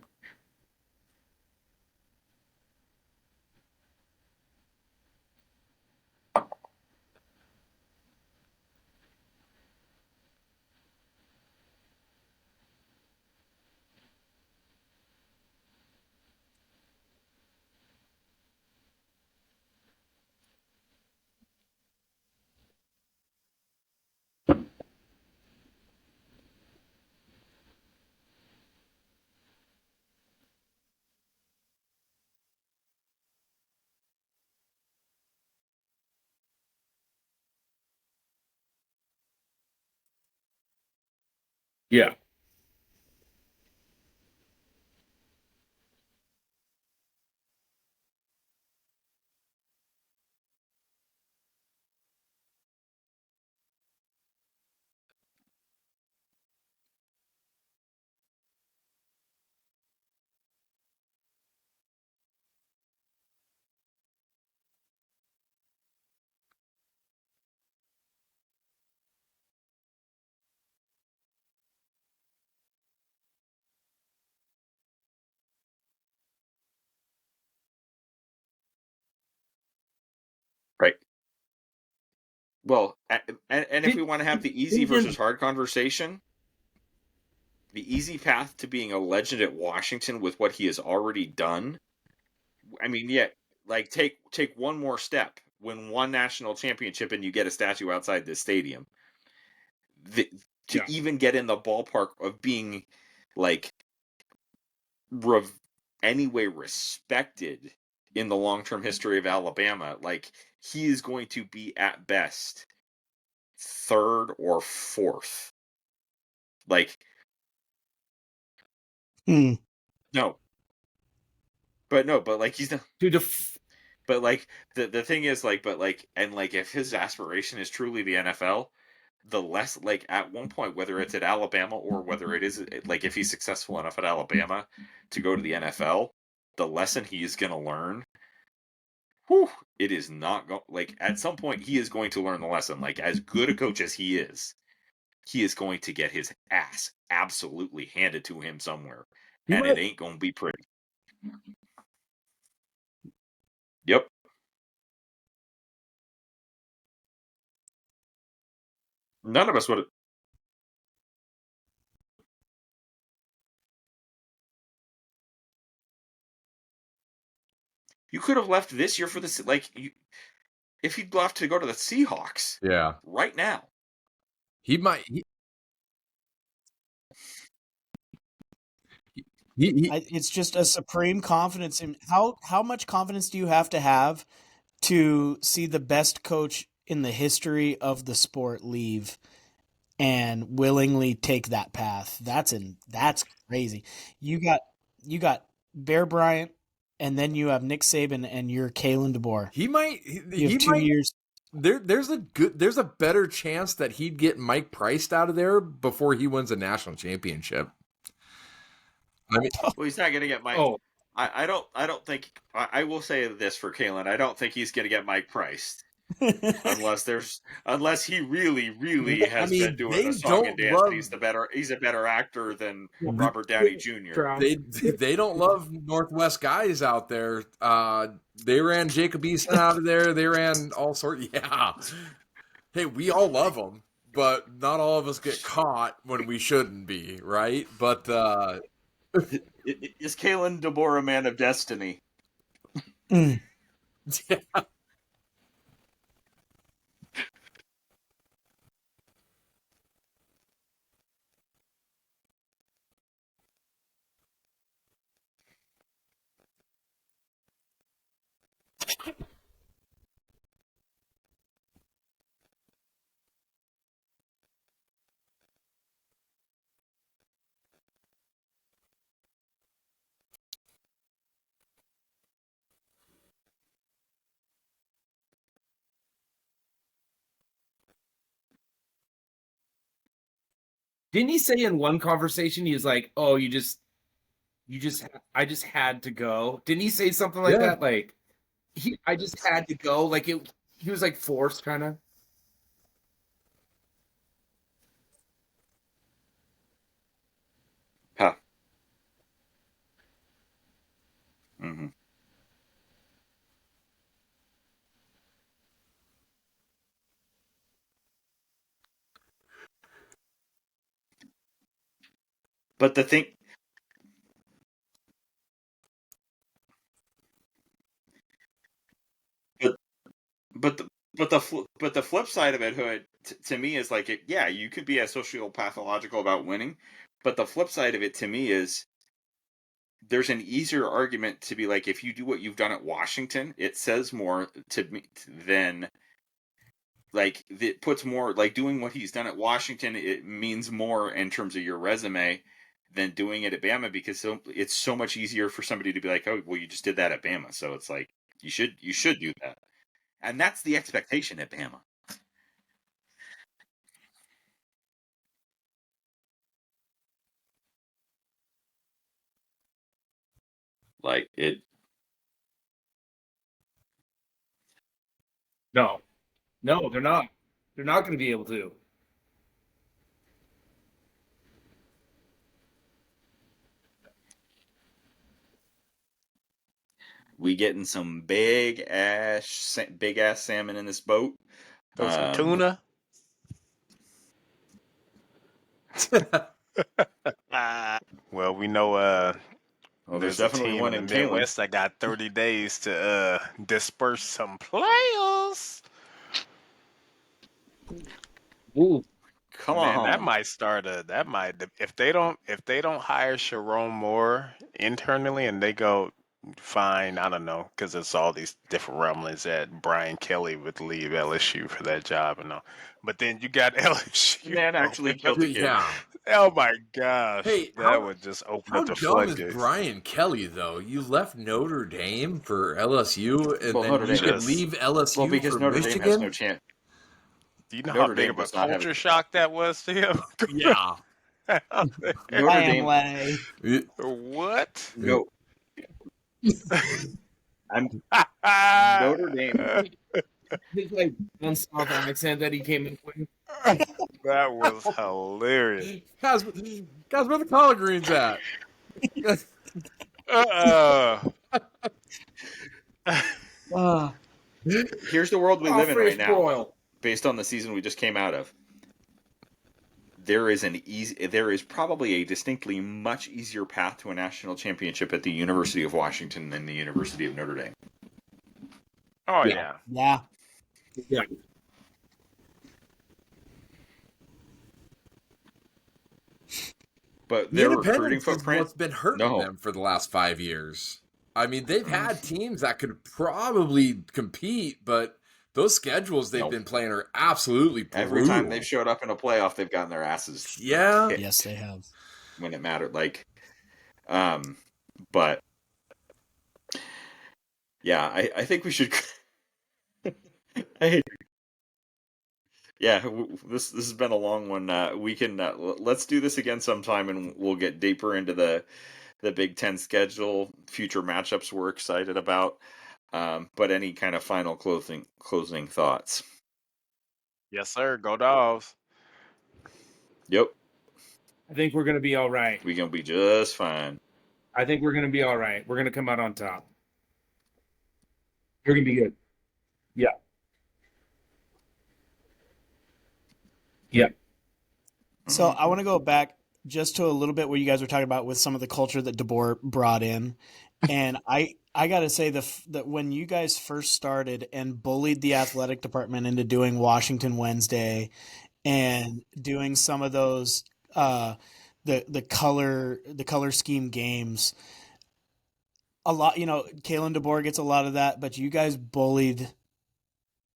Yeah. Right. Well, and if we want to have the easy versus hard conversation, the easy path to being a legend at Washington with what he has already done. I mean, yeah, like take one more step, win one national championship, and you get a statue outside this stadium. To Yeah. even get in the ballpark of being like anyway respected in the long-term history of Alabama, like he is going to be at best third or fourth. Like Hmm. no. But no, but like he's not. Dude, But like the thing is like, but like, and like if his aspiration is truly the NFL, the less like at one point, whether it's at Alabama or whether it is like if he's successful enough at Alabama to go to the NFL, the lesson he is going to learn, whew, it is not going like at some point he is going to learn the lesson. Like as good a coach as he is going to get his ass absolutely handed to him somewhere, and it ain't going to be pretty. Yep. None of us would. You could have left this year for this, like, if he'd left to go to the Seahawks, Yeah, right now. he might. It's just a supreme confidence in how much confidence do you have to see the best coach in the history of the sport leave and willingly take that path? That's crazy. You got Bear Bryant, and then you have Nick Saban, and you're Kalen DeBoer. He might. You have 2 years. There's a better chance that he'd get Mike Price out of there before he wins a national championship. I mean, Well, he's not going to get Mike. Oh. I don't think. I will say this for Kalen. I don't think he's going to get Mike Price unless he really has been doing the song and dance. He's a better actor than Robert Downey Jr. They don't love Northwest guys out there. They ran Jacob Eason out of there. They ran all sorts. Yeah. Hey, we all love them, but not all of us get caught when we shouldn't be, right? But is Kalen DeBoer a man of destiny? Mm. yeah. Didn't he say in one conversation he was like, "Oh, I just had to go." Didn't he say something like that? Like I just had to go. Like he was like forced, kind of. Huh. Mm-hmm. But the thing, but but the flip side of it, Hood, to me is like yeah, you could be as sociopathological about winning, but the flip side of it to me is there's an easier argument to be like, if you do what you've done at Washington, it says more to me than like it puts more, like doing what he's done at Washington, it means more in terms of your resume than doing it at Bama, because it's so much easier for somebody to be like, oh, well, you just did that at Bama, so it's like you should do that, and that's the expectation at Bama. Like it. No, they're not. They're not going to be able to. We getting some big ass salmon in this boat. Throw some tuna. Well, we know Well, there's there's a definitely team one in the in Kalen. Midwest that got 30 days to disperse some players. Ooh. Come Man, on. that might start if they don't hire Sharon Moore internally and they go fine, I don't know, because it's all these different rumblings that Brian Kelly would leave LSU for that job and all. But then you got LSU. Man actually killed the kid. Yeah. Oh my gosh. Hey, that would just open How up the dumb is floodgates. Brian Kelly, though? You left Notre Dame for LSU, and Well, then Notre you Dame could is- leave LSU Well, because for Notre Michigan? Dame has no chance. Do you know Notre how big Dame of a does not have culture a- shock that was to him? Yeah. Notre Dame. Family. What? No. I'm Notre Dame. His like one South accent that he came in with. That was hilarious. Guys, where the collard greens at? Here's the world we live in right now, Broil. based on the season we just came out of. There is probably a distinctly much easier path to a national championship at the University of Washington than the University of Notre Dame. Oh yeah. Yeah. Yeah. But The their recruiting independence is footprint, what's been hurting no. them for the last 5 years. I mean, they've had teams that could probably compete, but those schedules they've Nope. been playing are absolutely brutal. Every time they've showed up in a playoff, they've gotten their asses Yeah. kicked Yes, they have. when it mattered. Like, but yeah, I think we should. Yeah, this has been a long one. We can let's do this again sometime, and we'll get deeper into the Big Ten schedule, future matchups we're excited about. But any kind of final closing thoughts? Yes, sir. Go Dogs. Yep, I think we're gonna be all right. we're gonna be just fine. I think we're gonna be all right. We're gonna come out on top. We're gonna be good. Yeah. Yeah. So I want to go back just to a little bit where you guys were talking about with some of the culture that DeBoer brought in, and I got to say that when you guys first started and bullied the athletic department into doing Washington Wednesday and doing some of those the color scheme games, a lot, Kalen DeBoer gets a lot of that, but you guys bullied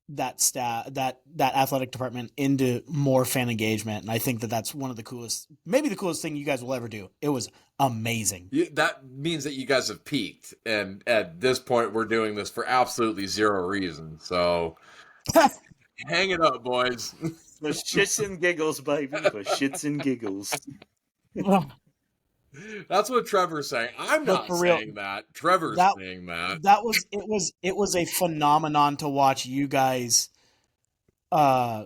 that that athletic department into more fan engagement, and I think that's one of the coolest, maybe the coolest thing you guys will ever do. It was amazing. That means that you guys have peaked, and at this point, we're doing this for absolutely zero reason. So, hang it up, boys. For shits and giggles, baby. For shits and giggles. That's what Trevor's saying. I'm But not for real, saying that. Trevor's that- saying that. It was a phenomenon to watch you guys. I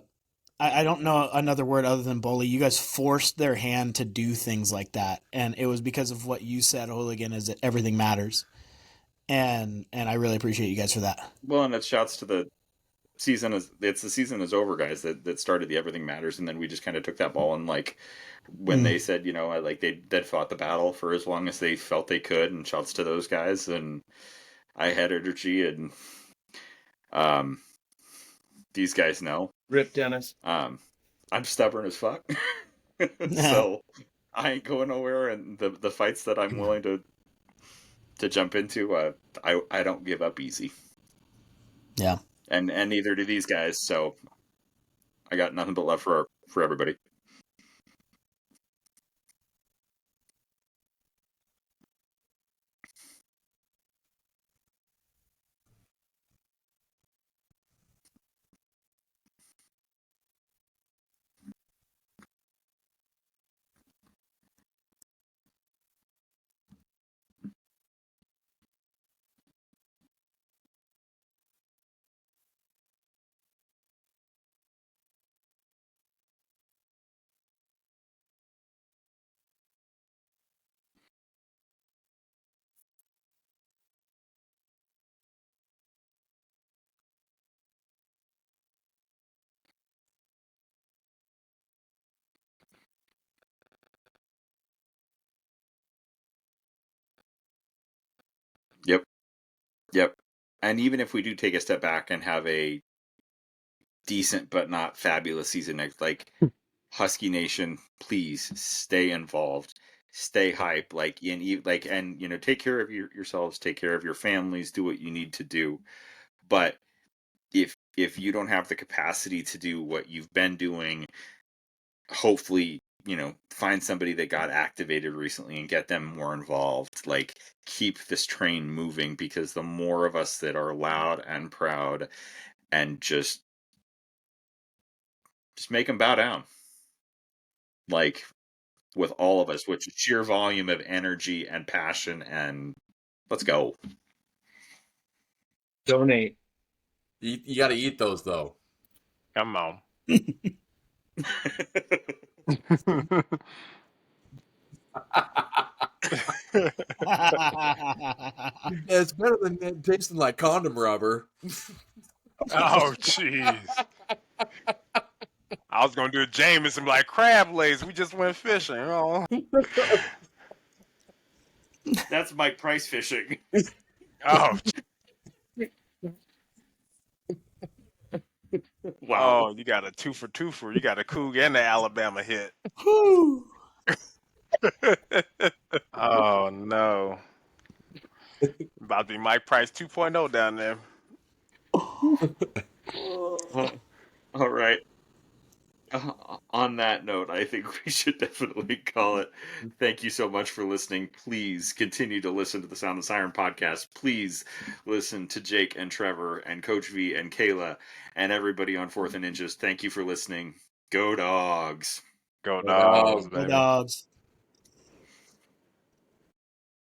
don't know another word other than bully. You guys forced their hand to do things like that, and it was because of what you said, Hooligan, is that everything matters, and I really appreciate you guys for that. Well, and it shouts to the season the season is over, guys. That started the everything matters, and then we just kind of took that ball and like when they said, like they fought the battle for as long as they felt they could, and shouts to those guys. And I had energy, and these guys know. Rip Dennis. I'm stubborn as fuck, so I ain't going nowhere. And the fights that I'm willing to jump into, I don't give up easy. Yeah. And neither do these guys. So I got nothing but love for everybody. Yep. And even if we do take a step back and have a decent but not fabulous season next, like Husky Nation, please stay involved, stay hype, and take care of yourselves, take care of your families, do what you need to do. But if you don't have the capacity to do what you've been doing, hopefully, find somebody that got activated recently and get them more involved. Like, keep this train moving, because the more of us that are loud and proud and just make them bow down, like, with all of us, with sheer volume of energy and passion, and let's go. Donate. You got to eat those though. Come on. It's better than tasting like condom rubber. Oh, jeez. I was gonna do a Jameson like crab legs. We just went fishing. Oh, That's Mike Price fishing. oh, Wow. oh! You got a two for. You got a Coug and the Alabama hit. Oh no! About to be Mike Price 2.0 down there. All right. On that note, I think we should definitely call it. Thank you so much for listening. Please continue to listen to the Sound of Siren podcast. Please listen to Jake and Trevor and Coach V and Kayla and everybody on Fourth and Inches. Thank you for listening. Go Dogs. Go Dogs, Go baby. Dogs.